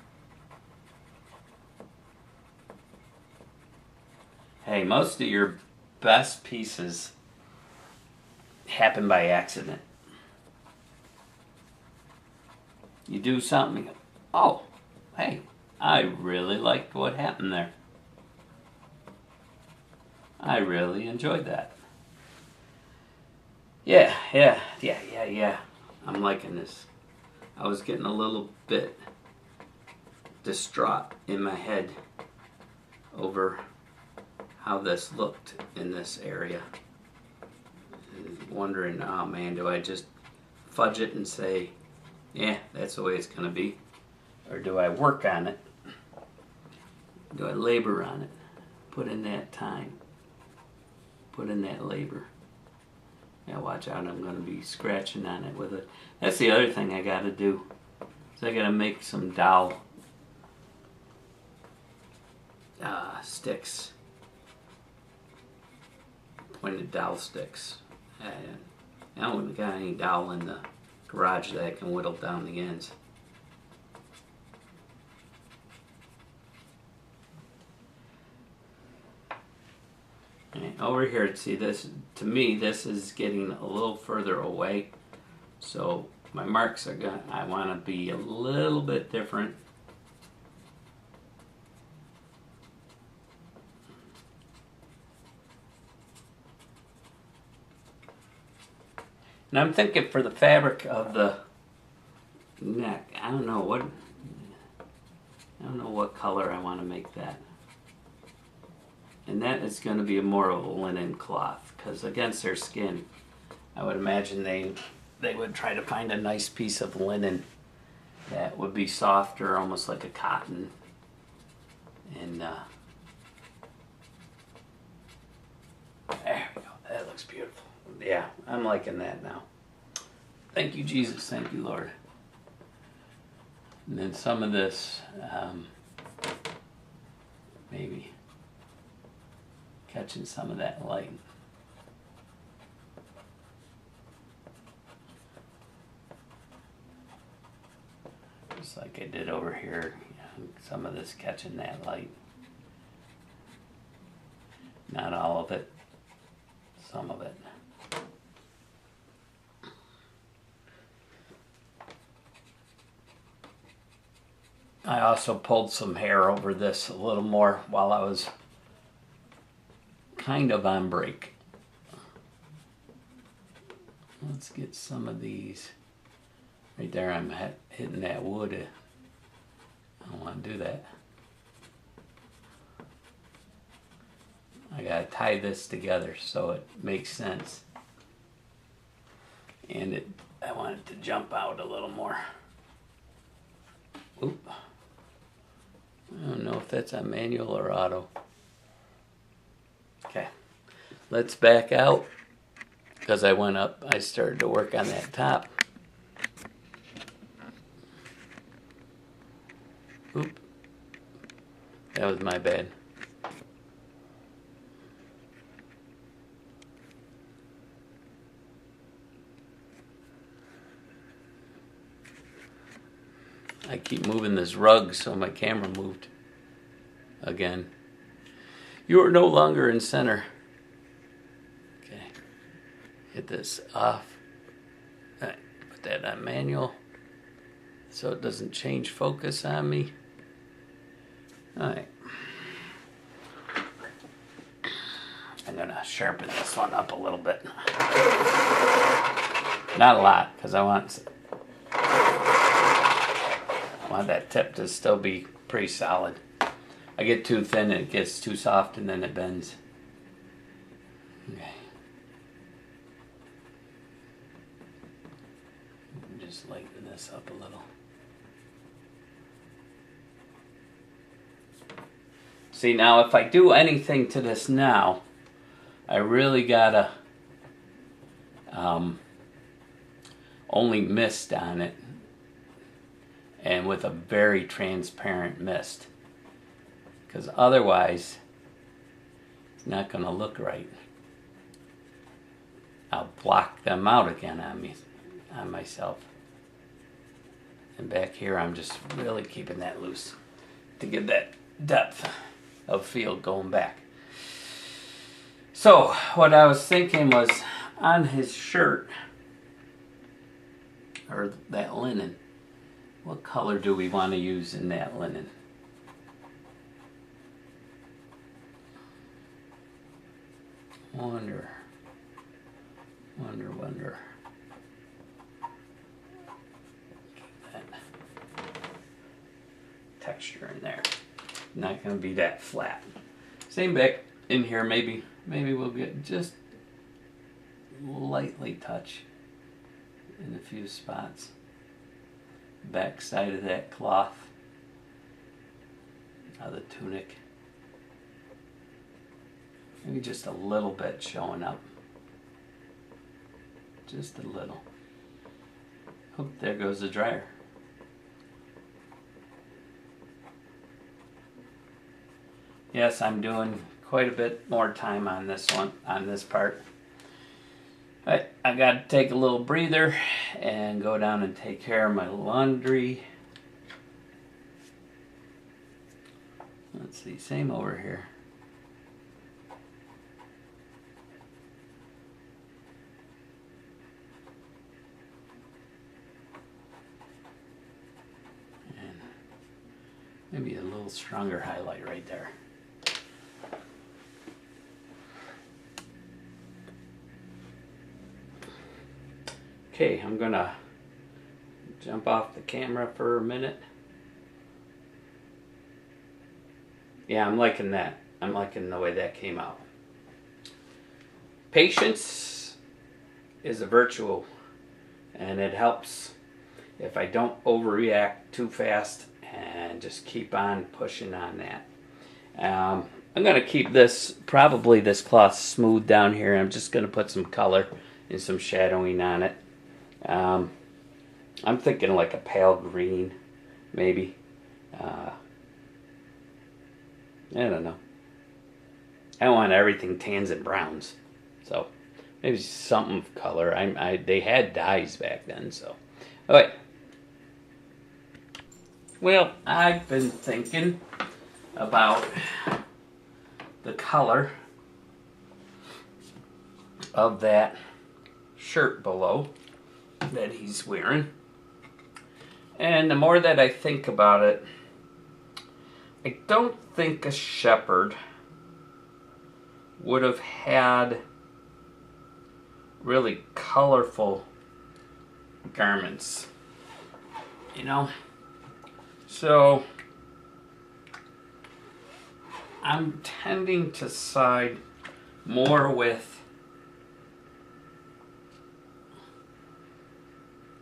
Hey, most of your best pieces happen by accident. You do something, oh, hey, I really liked what happened there. I really enjoyed that. Yeah. I'm liking this. I was getting a little bit distraught in my head over how this looked in this area. Wondering, oh man, do I just fudge it and say, yeah, that's the way it's going to be? Or do I work on it? Do I labor on it? Put in that time. Put in that labor. Yeah, watch out, I'm going to be scratching on it with it. That's the other thing I got to do. Is I got to make some dowel sticks. Pointed dowel sticks. I don't got any dowel in the garage that I can whittle down the ends. Right. over here, see this, to me, this is getting a little further away. So my marks are gonna, I want to be a little bit different. And I'm thinking for the fabric of the neck, I don't know what color I want to make that. And that is going to be more of a linen cloth, because against their skin, I would imagine they would try to find a nice piece of linen that would be softer, almost like a cotton. And there we go. That looks beautiful. Yeah, I'm liking that now. Thank you, Jesus. Thank you, Lord. And then some of this, maybe catching some of that light. Just like I did over here, some of this catching that light. Not all of it, some of it. I also pulled some hair over this a little more while I was kind of on break. Let's get some of these. Right there, I'm hitting that wood. I don't want to do that. I gotta tie this together so it makes sense. And I want it to jump out a little more. Oop. I don't know if that's on manual or auto. Okay, let's back out, because I started to work on that top. Oop, that was my bad. I keep moving this rug, so my camera moved again. You are no longer in center. Okay, hit this off. All right, put that on manual so it doesn't change focus on me. All right, I'm gonna sharpen this one up a little bit. Not a lot, because I want that tip to still be pretty solid. I get too thin and it gets too soft and then it bends. Okay. Just lighten this up a little. See, now if I do anything to this now, I really gotta only mist on it, and with a very transparent mist, because otherwise it's not going to look right. I'll block them out again on myself. And back here I'm just really keeping that loose to give that depth of field going back. So what I was thinking was, on his shirt, or that linen, what color do we want to use in that linen? Wonder. Get that texture in there. Not going to be that flat. Same back in here. Maybe we'll get just lightly touch in a few spots. Back side of that cloth of the tunic. Maybe just a little bit showing up. Just a little. Oh, there goes the dryer. Yes, I'm doing quite a bit more time on this one, on this part. I got to take a little breather and go down and take care of my laundry. Let's see, same over here. Maybe a little stronger highlight right there. Okay, I'm gonna jump off the camera for a minute. Yeah, I'm liking that. I'm liking the way that came out. Patience is a virtue, and it helps if I don't overreact too fast and just keep on pushing on that. I'm going to keep probably this cloth smooth down here. I'm just going to put some color and some shadowing on it. I'm thinking like a pale green, maybe. I don't know. I don't want everything tans and browns, so maybe something of color. They had dyes back then, so. Okay. Well, I've been thinking about the color of that shirt below that he's wearing. And the more that I think about it, I don't think a shepherd would have had really colorful garments, you know? So I'm tending to side more with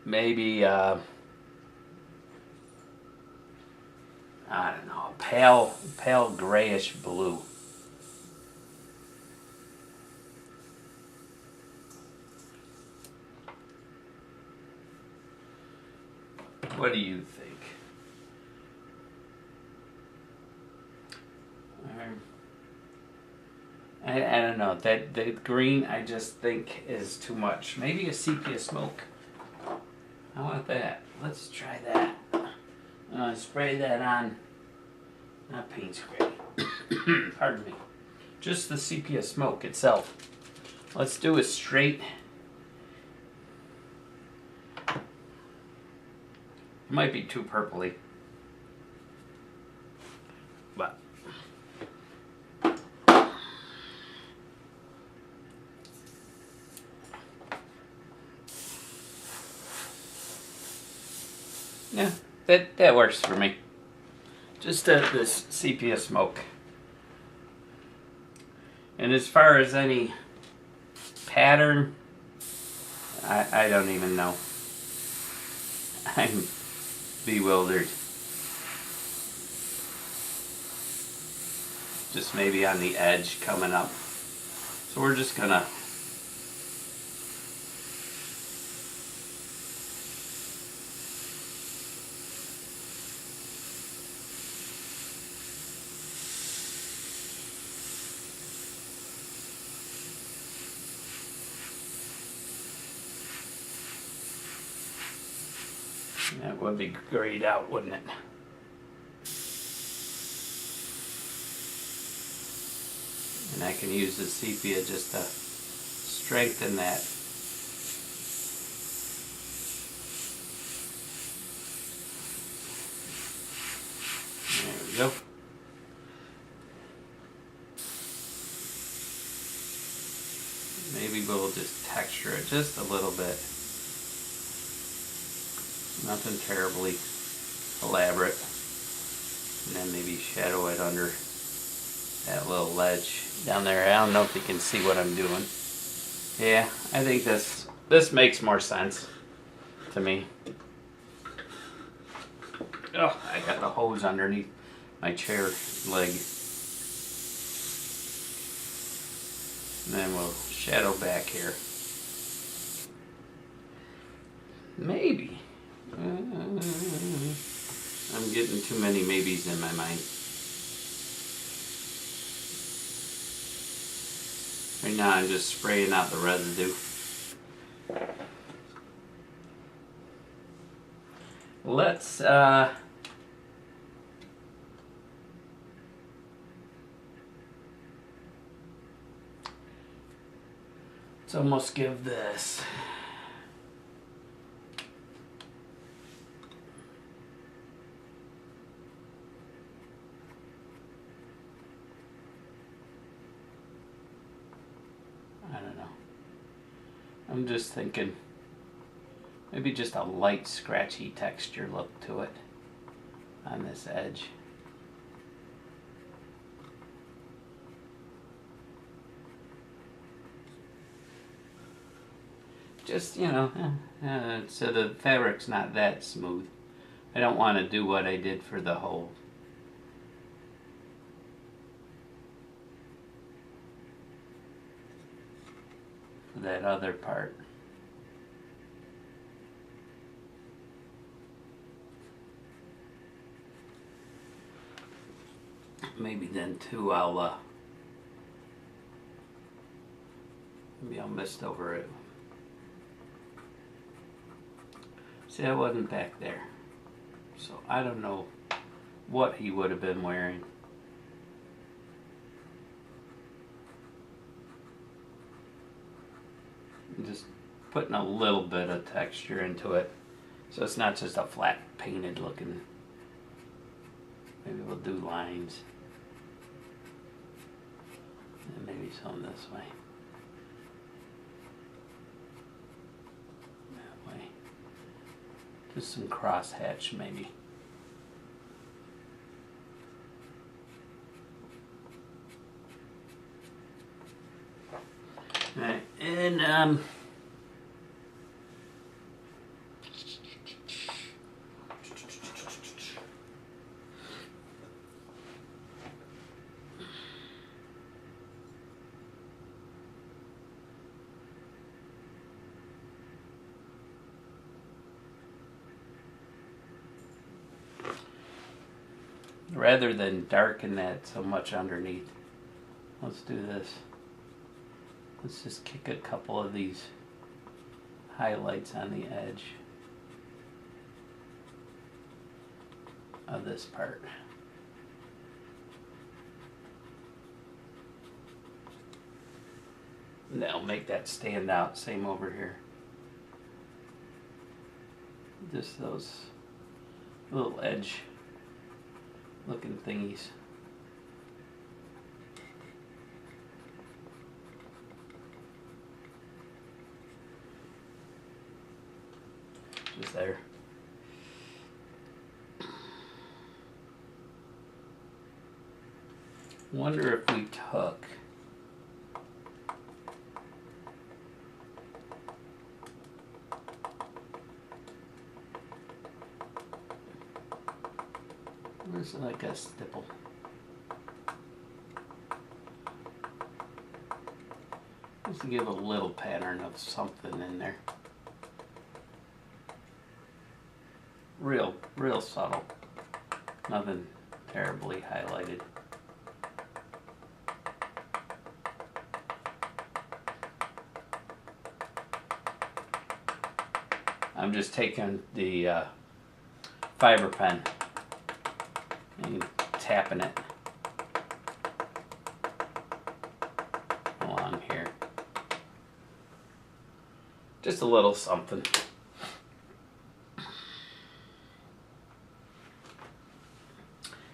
maybe I don't know, pale grayish blue. What do you think? I don't know. That green I just think is too much. Maybe a sepia smoke. How about that? Let's try that. Spray that on. Not paint spray. Pardon me. Just the sepia smoke itself. Let's do a straight. It might be too purpley. But yeah, that works for me. Just this sepia smoke. And as far as any pattern, I don't even know. I'm bewildered. Just maybe on the edge coming up. So we're just gonna that would be grayed out, wouldn't it? And I can use the sepia just to strengthen that. There we go. Maybe we'll just texture it just a little bit. Nothing terribly elaborate. And then maybe shadow it under that little ledge down there. I don't know if you can see what I'm doing. Yeah, I think this makes more sense to me. Oh, I got the hose underneath my chair leg. And then we'll shadow back here. Maybe. I'm getting too many maybes in my mind. Right now I'm just spraying out the residue. Let's almost give this I'm just thinking maybe just a light scratchy texture look to it on this edge. Just, you know, so the fabric's not that smooth. I don't want to do what I did for the whole that other part. Maybe then too maybe I'll mist over it. See, I wasn't back there, so I don't know what he would have been wearing. I'm just putting a little bit of texture into it, so it's not just a flat painted looking. Maybe we'll do lines, and maybe some this way. Just some crosshatch maybe. Alright, and rather than darken that so much underneath, let's do this. Let's just kick a couple of these highlights on the edge of this part. And that'll make that stand out. Same over here. Just those little edge looking thingies. Just there. Wonder if we took where's like a stipple? Just to give a little pattern of something in there. Real subtle. Nothing terribly highlighted. I'm just taking the fiber pen and tapping it along here. Just a little something.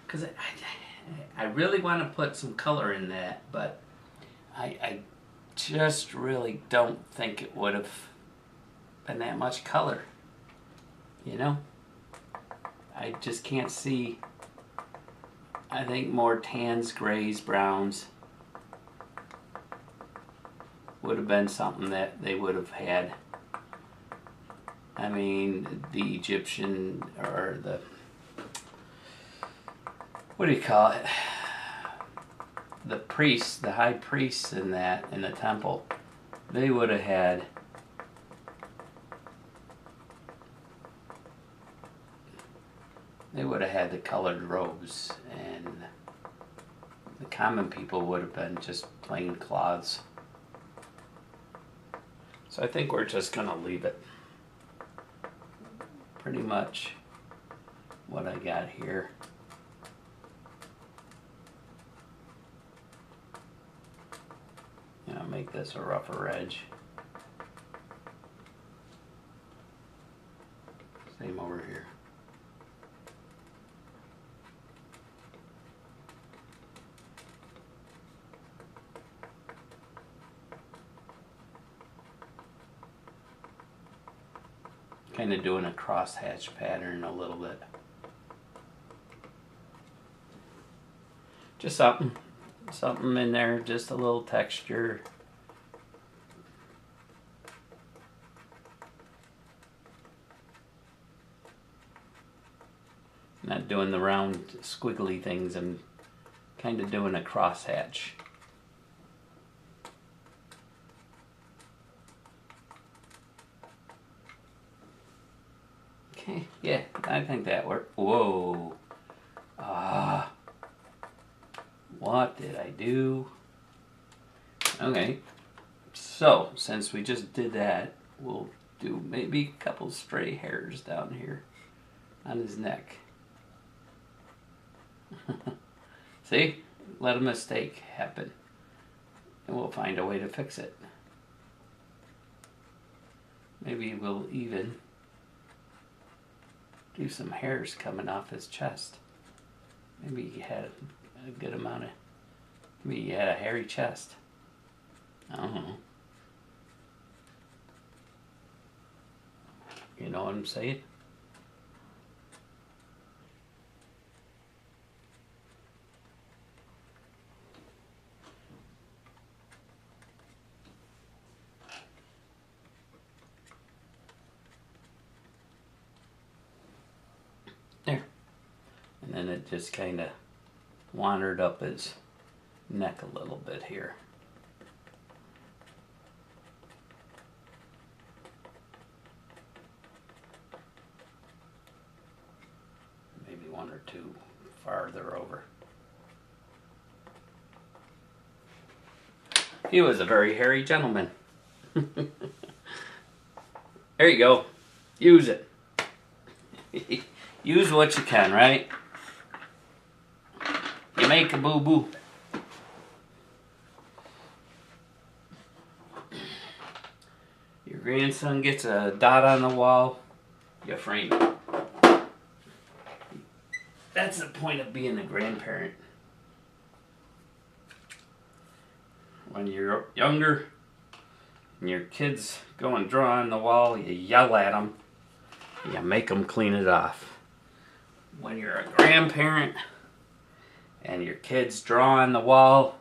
Because I really want to put some color in that, but I just really don't think it would have been that much color. You know? I just can't see. I think more tans, grays, browns would have been something that they would have had. I mean, the Egyptian, or the, what do you call it? The priests, the high priests in that, in the temple, they would have had the colored robes, and the common people would have been just plain cloths. So I think we're just gonna leave it pretty much what I got here. You know, make this a rougher edge. Same over here. Kind of doing a crosshatch pattern a little bit. Just something in there, just a little texture. Not doing the round squiggly things, I'm kind of doing a crosshatch. Okay, yeah, I think that worked. Whoa. What did I do? Okay, so since we just did that, we'll do maybe a couple stray hairs down here on his neck. See? Let a mistake happen, and we'll find a way to fix it. Maybe we'll even do some hairs coming off his chest. Maybe he had a good amount of, maybe he had a hairy chest. I don't know. You know what I'm saying? There. And then it just kind of wandered up his neck a little bit here. Maybe one or two farther over. He was a very hairy gentleman. There you go. Use it. Use what you can, right? You make a boo-boo. Your grandson gets a dot on the wall, you frame it. That's the point of being a grandparent. When you're younger and your kids go and draw on the wall, you yell at them, you make them clean it off. When you're a grandparent and your kids draw on the wall,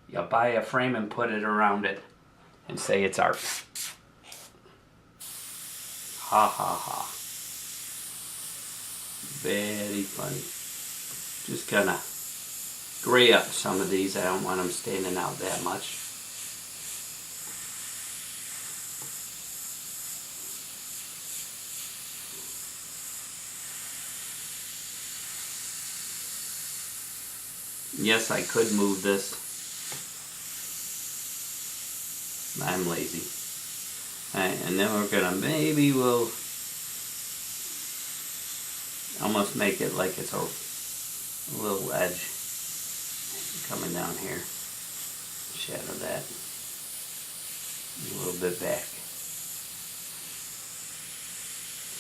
you buy a frame and put it around it and say it's art. Ha ha ha. Very funny. Just kind of gray up some of these. I don't want them standing out that much. Yes, I could move this. I'm lazy. Alright, and then we're gonna, maybe we'll almost make it like it's a little edge coming down here. Shadow that. A little bit back.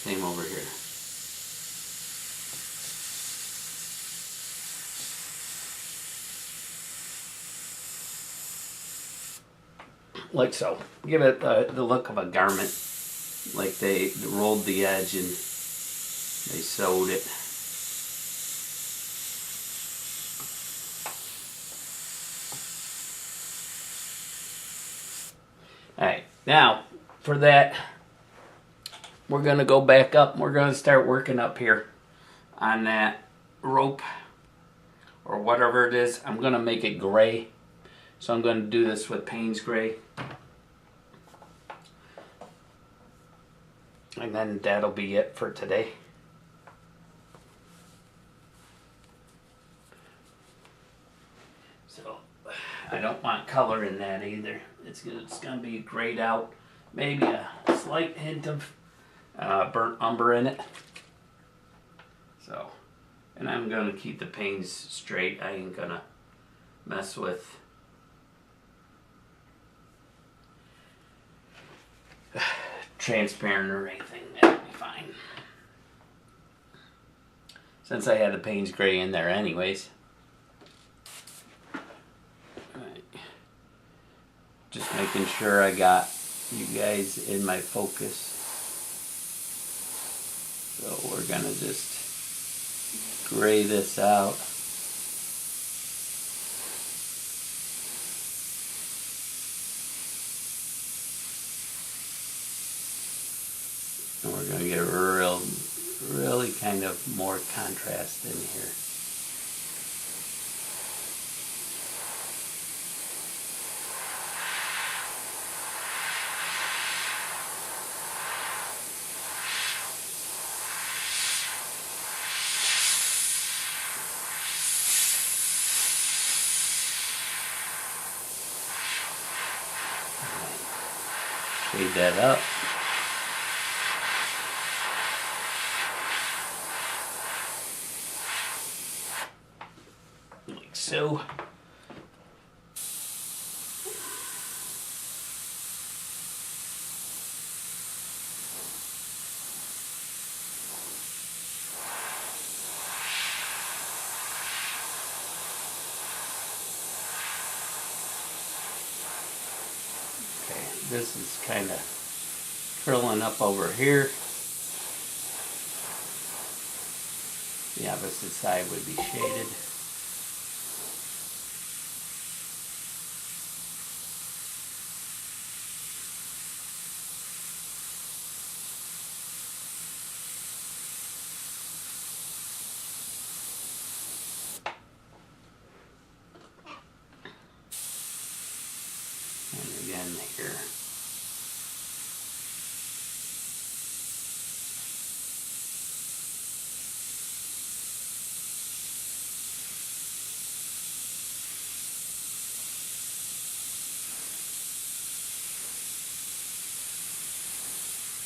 Same over here. Like so. Give it the look of a garment. Like they rolled the edge and they sewed it. Alright, now for that, we're going to go back up and we're going to start working up here on that rope or whatever it is. I'm going to make it gray. So I'm going to do this with Payne's Gray. And then that'll be it for today. So I don't want color in that either. It's going to be grayed out. Maybe a slight hint of burnt umber in it. So, and I'm going to keep the panes straight. I ain't going to mess with transparent or anything. That'll be fine. Since I had the Payne's Gray in there anyways. Alright. Just making sure I got you guys in my focus. So we're gonna just gray this out. And we're gonna get a really kind of more contrast in here. Shade that up. Like so. This is kind of curling up over here. The opposite side would be shaded. And again here.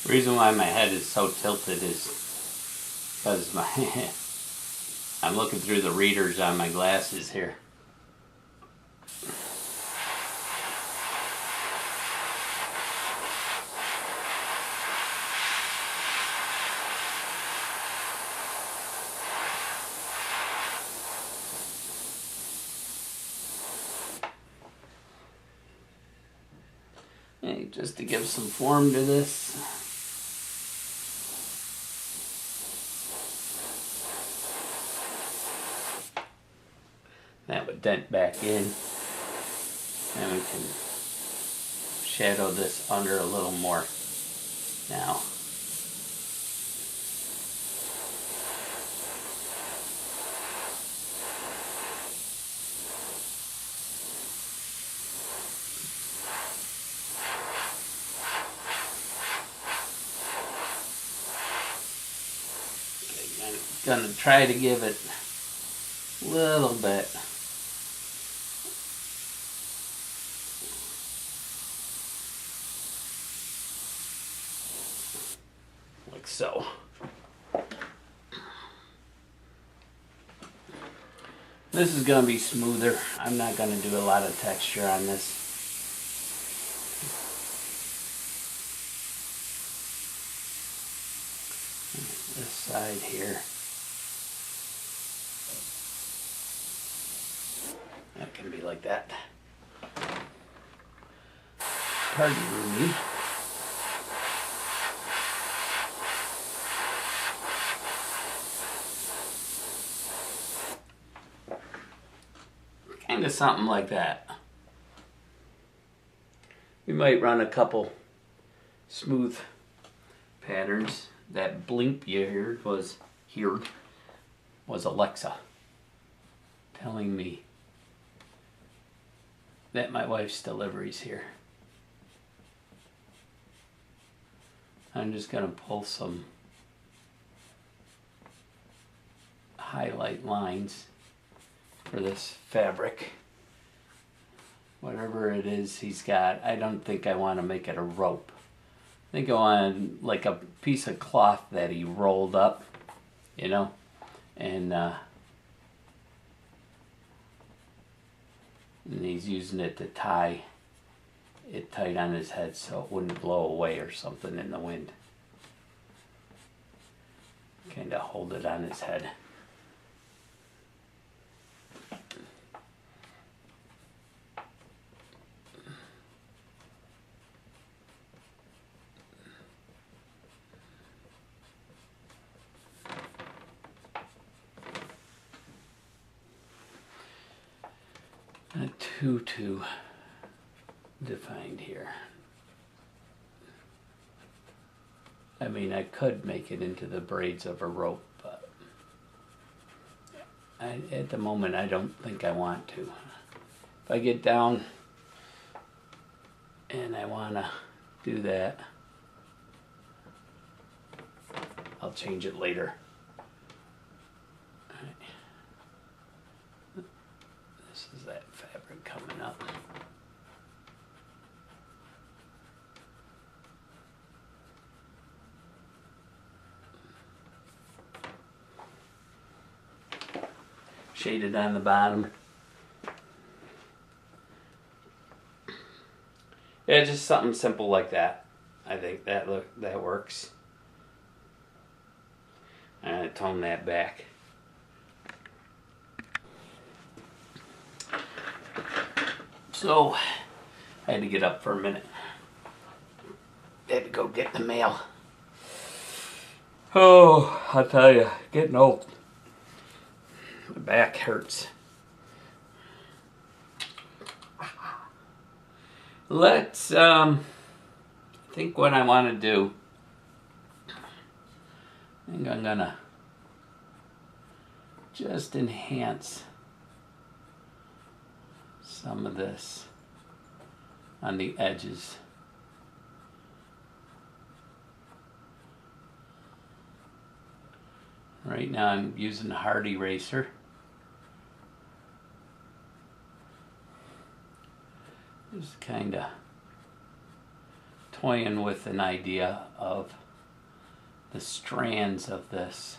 The reason why my head is so tilted is because I'm looking through the readers on my glasses here. Okay, just to give some form to this. That would dent back in, and we can shadow this under a little more now. Okay, I'm gonna try to give it a little bit. Like so. This is going to be smoother. I'm not going to do a lot of texture on this. This side here. That can be like that. Pardon me. Kind of something like that. We might run a couple smooth patterns. That blimp you heard was Alexa telling me that my wife's delivery's here. I'm just going to pull some highlight lines for this fabric. Whatever it is he's got, I don't think I want to make it a rope. I think I want like a piece of cloth that he rolled up, you know, and he's using it to tie it tight on his head so it wouldn't blow away or something in the wind. Kind of hold it on his head. kind of too defined here. I mean, I could make it into the braids of a rope, but at the moment I don't think I want to. If I get down and I want to do that, I'll change it later. This is that fabric coming up. Shaded on the bottom. Yeah, just something simple like that. I think that works. I'm gonna tone that back. So I had to get up for a minute. I had to go get the mail. Oh, I'll tell you, getting old. My back hurts. Let's, I think what I want to do, I think I'm gonna just enhance some of this on the edges. Right now I'm using a hard eraser. Just kind of toying with an idea of the strands of this.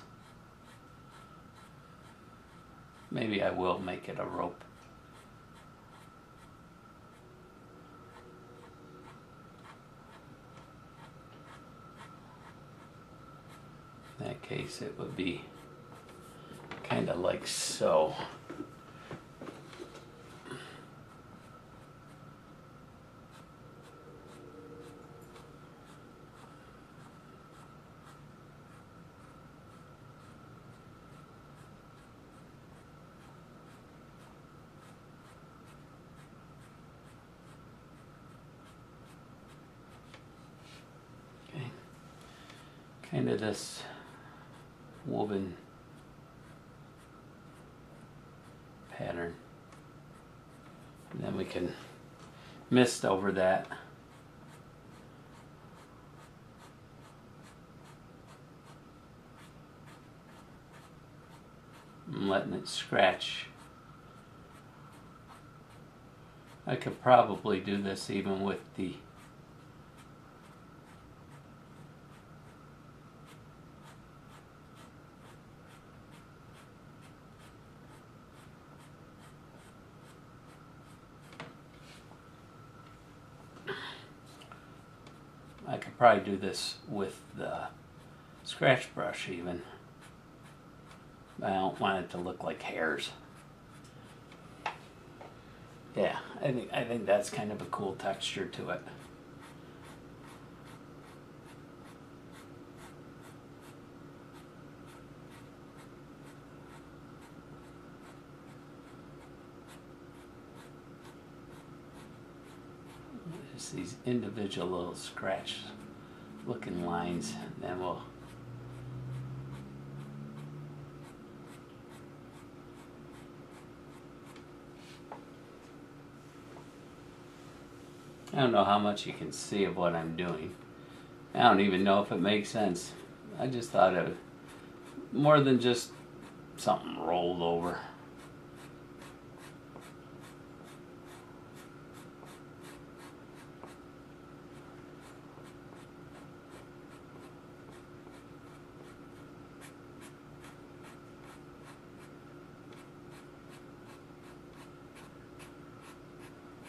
Maybe I will make it a rope. In that case, it would be kind of like so. Okay. Kind of this woven pattern, and then we can mist over that. I'm letting it scratch. I could probably do this even with the probably do this with the scratch brush even. I don't want it to look like hairs. Yeah, I think that's kind of a cool texture to it. Just these individual little scratch looking lines, and then we'll I don't know how much you can see of what I'm doing. I don't even know if it makes sense. I just thought of more than just something rolled over.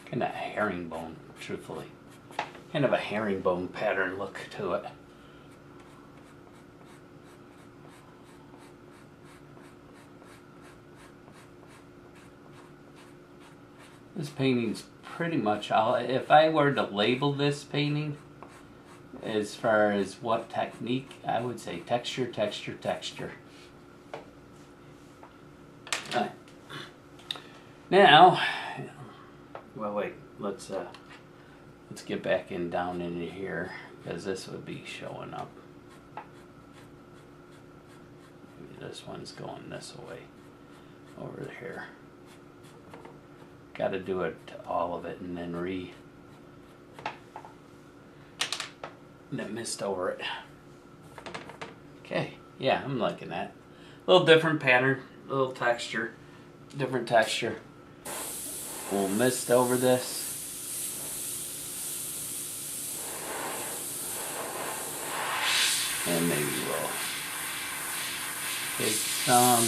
Kind of a herringbone, truthfully. Kind of a herringbone pattern look to it. This painting's pretty much all. If I were to label this painting as far as what technique, I would say texture, texture, texture. All right. Now, Well, wait. Let's get back in down into here, because this would be showing up. Maybe this one's going this way over here. Got to do it to all of it and then mist over it. Okay, yeah, I'm liking that. A little different pattern, a little texture, different texture. We'll mist over this. And maybe we'll take some.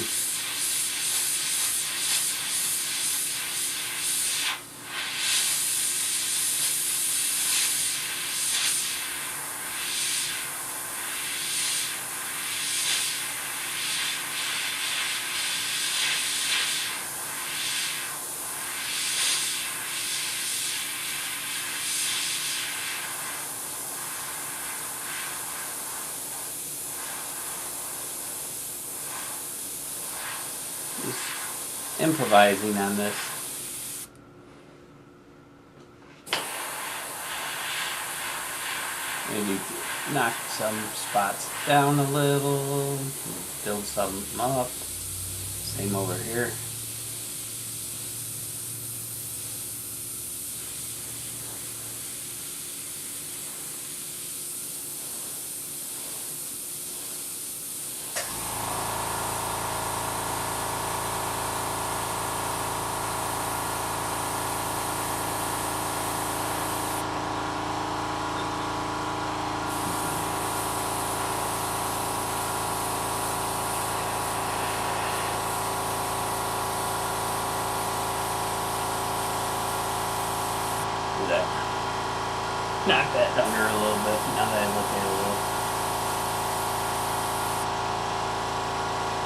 Just improvising on this. Maybe knock some spots down a little, build something up. Same over here. Knock that under a little bit now that I look at it a little.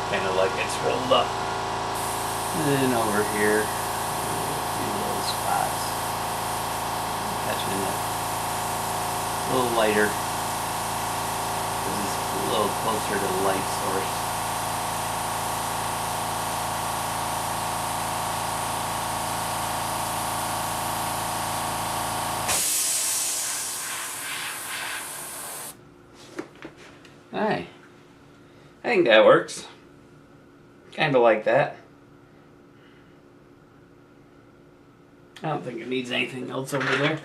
Kind of like it's rolled up. And then over here, a few little spots. Catching it a little lighter. This is a little closer to the light source. Alright, I think that works. Kind of like that. I don't think it needs anything else over there.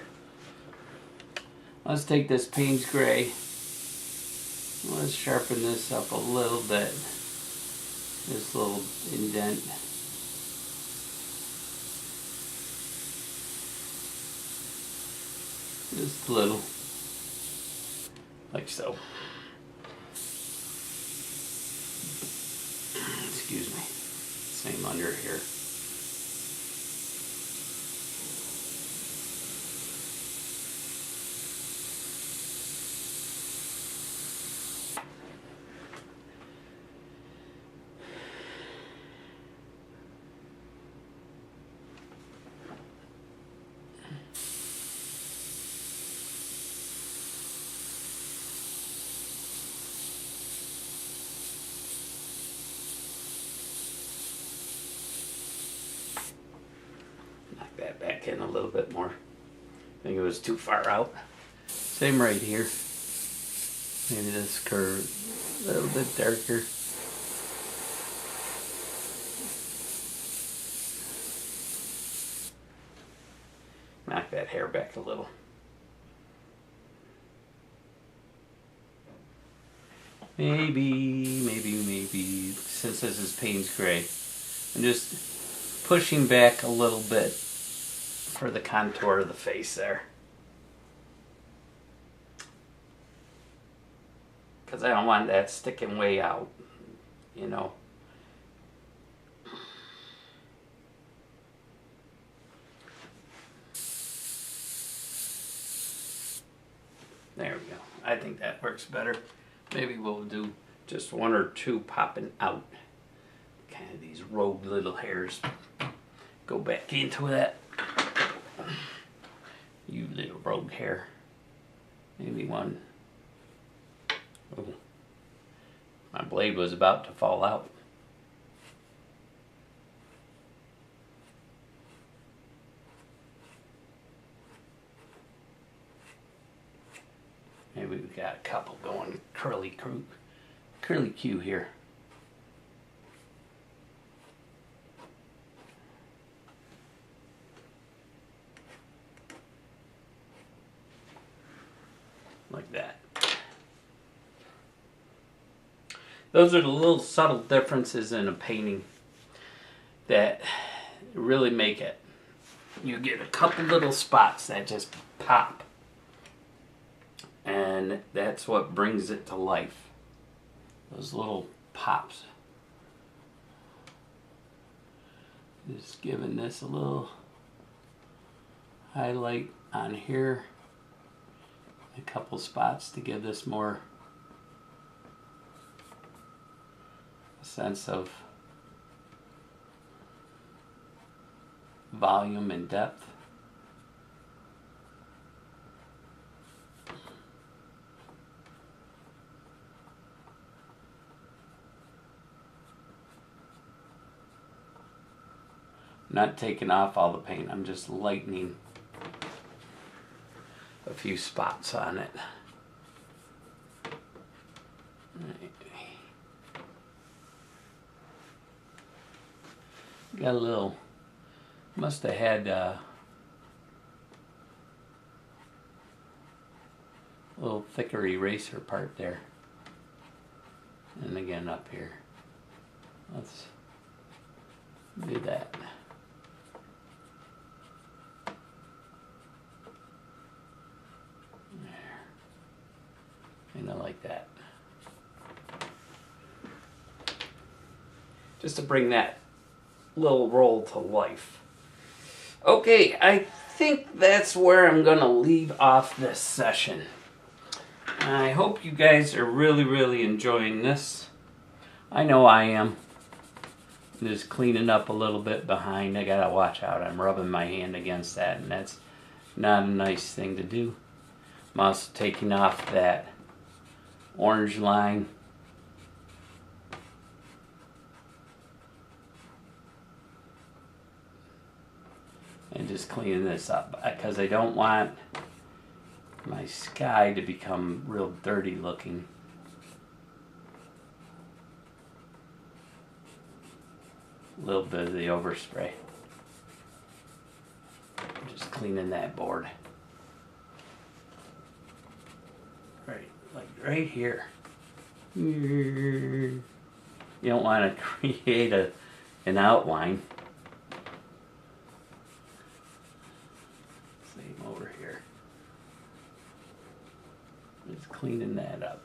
Let's take this Payne's Gray. Let's sharpen this up a little bit. This little indent. Just a little. Like so. Excuse me. Same under here. That back in a little bit more. I think it was too far out. Same right here. Maybe this curve a little bit darker. Knock that hair back a little. Maybe, since this is Payne's Gray, I'm just pushing back a little bit for the contour of the face there. Because I don't want that sticking way out, you know. There we go. I think that works better. Maybe we'll do just one or two popping out. Kind of these rogue little hairs. Go back into that. You little rogue hair. Maybe one. Oh, my blade was about to fall out. got a couple going curly Q here. Like that. Those are the little subtle differences in a painting that really make it. You get a couple little spots that just pop, and that's what brings it to life. Those little pops. Just giving this a little highlight on here, a couple spots to give this more sense of volume and depth. Not taking off all the paint, I'm just lightening a few spots on it. Got a little, must have had a little thicker eraser part there. And again up here. Let's do that. There. And I like that. Just to bring that little roll to life. Okay, I think that's where I'm gonna leave off this session. I hope you guys are really enjoying this. I know I am. I'm just cleaning up a little bit behind. I gotta watch out. I'm rubbing my hand against that, and that's not a nice thing to do. I'm also taking off that orange line. And just cleaning this up because I don't want my sky to become real dirty looking. A little bit of the overspray. Just cleaning that board. Right, like right here. You don't want to create an outline. Over here. Just cleaning that up.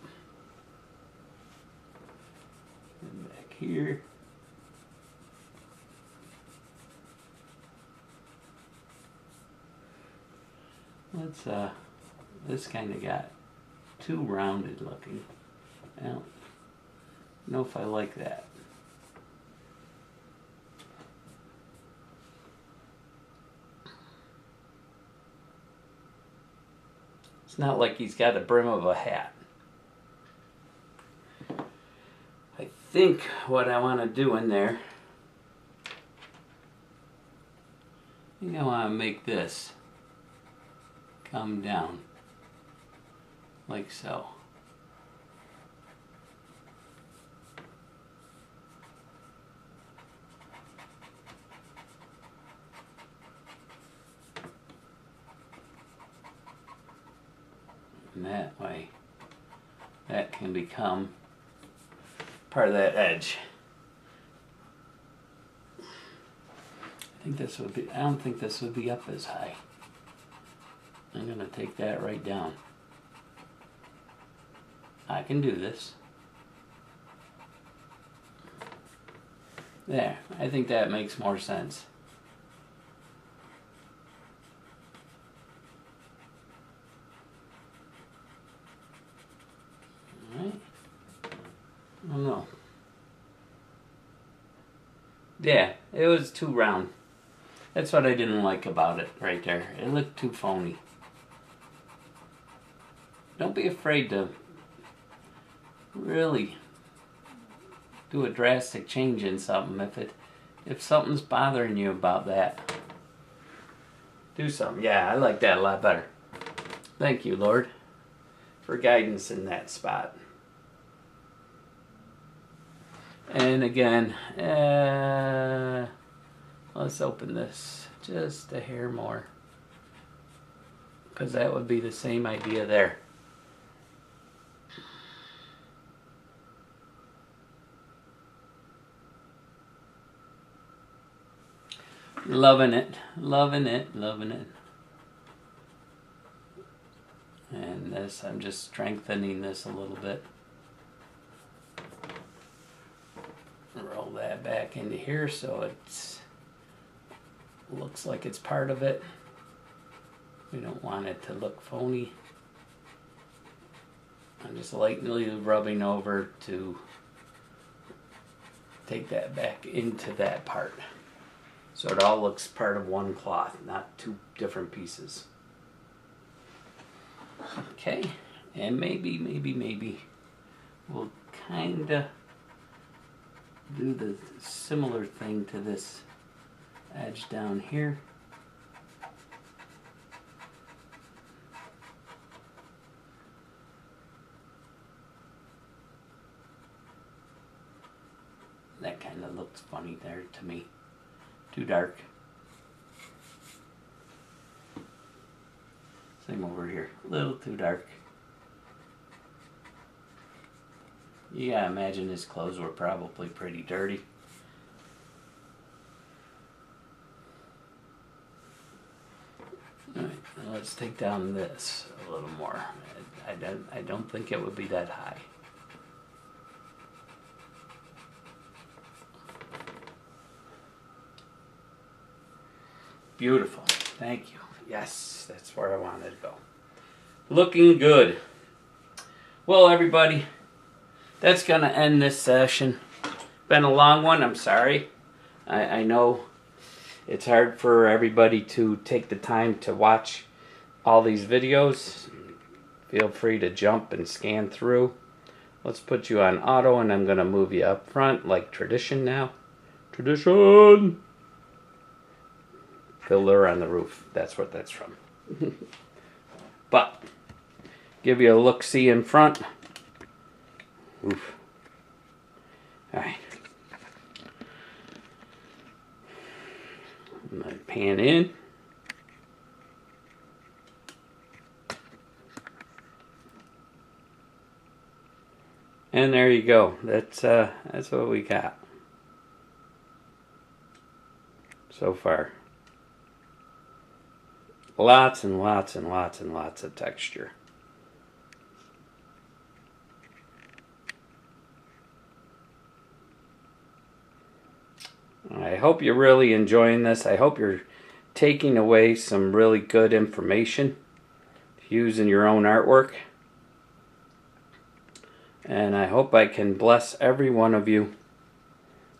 And back here. Let's this kind of got too rounded looking. I don't know if I like that. It's not like he's got the brim of a hat. I think what I want to do in there, I think I want to make this come down like so. And that way, that can become part of that edge. I think this would be, I don't think this would be up as high. I'm going to take that right down. I can do this. There, I think that makes more sense. Alright. I don't know. Yeah, it was too round. That's what I didn't like about it right there. It looked too phony. Don't be afraid to really do a drastic change in something. If something's bothering you about that, do something. Yeah, I like that a lot better. Thank you, Lord, for for guidance in that spot. And again, let's open this just a hair more, because that would be the same idea there. Loving it, loving it, loving it. And this, I'm just strengthening this a little bit. Roll that back into here so it looks like it's part of it. We don't want it to look phony. I'm just lightly rubbing over to take that back into that part, so it all looks part of one cloth, not two different pieces. Okay, and maybe we'll kind of do the similar thing to this edge down here. That kind of looks funny there to me. Too dark. Same over here. A little too dark. You gotta imagine his clothes were probably pretty dirty. Alright, now let's take down this a little more. I don't think it would be that high. Beautiful. Thank you. Yes, that's where I wanted to go. Looking good. Well, everybody, that's going to end this session. Been a long one. I'm sorry. I know it's hard for everybody to take the time to watch all these videos. Feel free to jump and scan through. Let's put you on auto, and I'm going to move you up front like tradition now. Tradition! Fiddler on the Roof. That's what that's from. But give you a look-see in front. Oof. Alright. I'm going to pan in. And there you go. That's what we got so far. Lots and lots and lots and lots of texture. I hope you're really enjoying this. I hope you're taking away some really good information to use in your own artwork. And I hope I can bless every one of you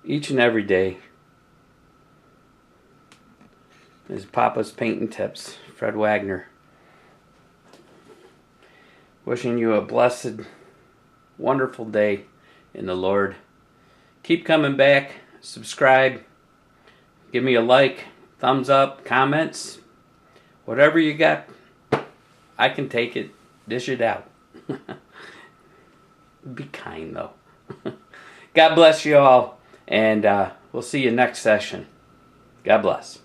each and every day. This is Papa's Painting Tips, Fred Wagner. Wishing you a blessed, wonderful day in the Lord. Keep coming back. Subscribe. Give me a like, thumbs up, comments. Whatever you got, I can take it. Dish it out. Be kind, though. God bless you all. And we'll see you next session. God bless.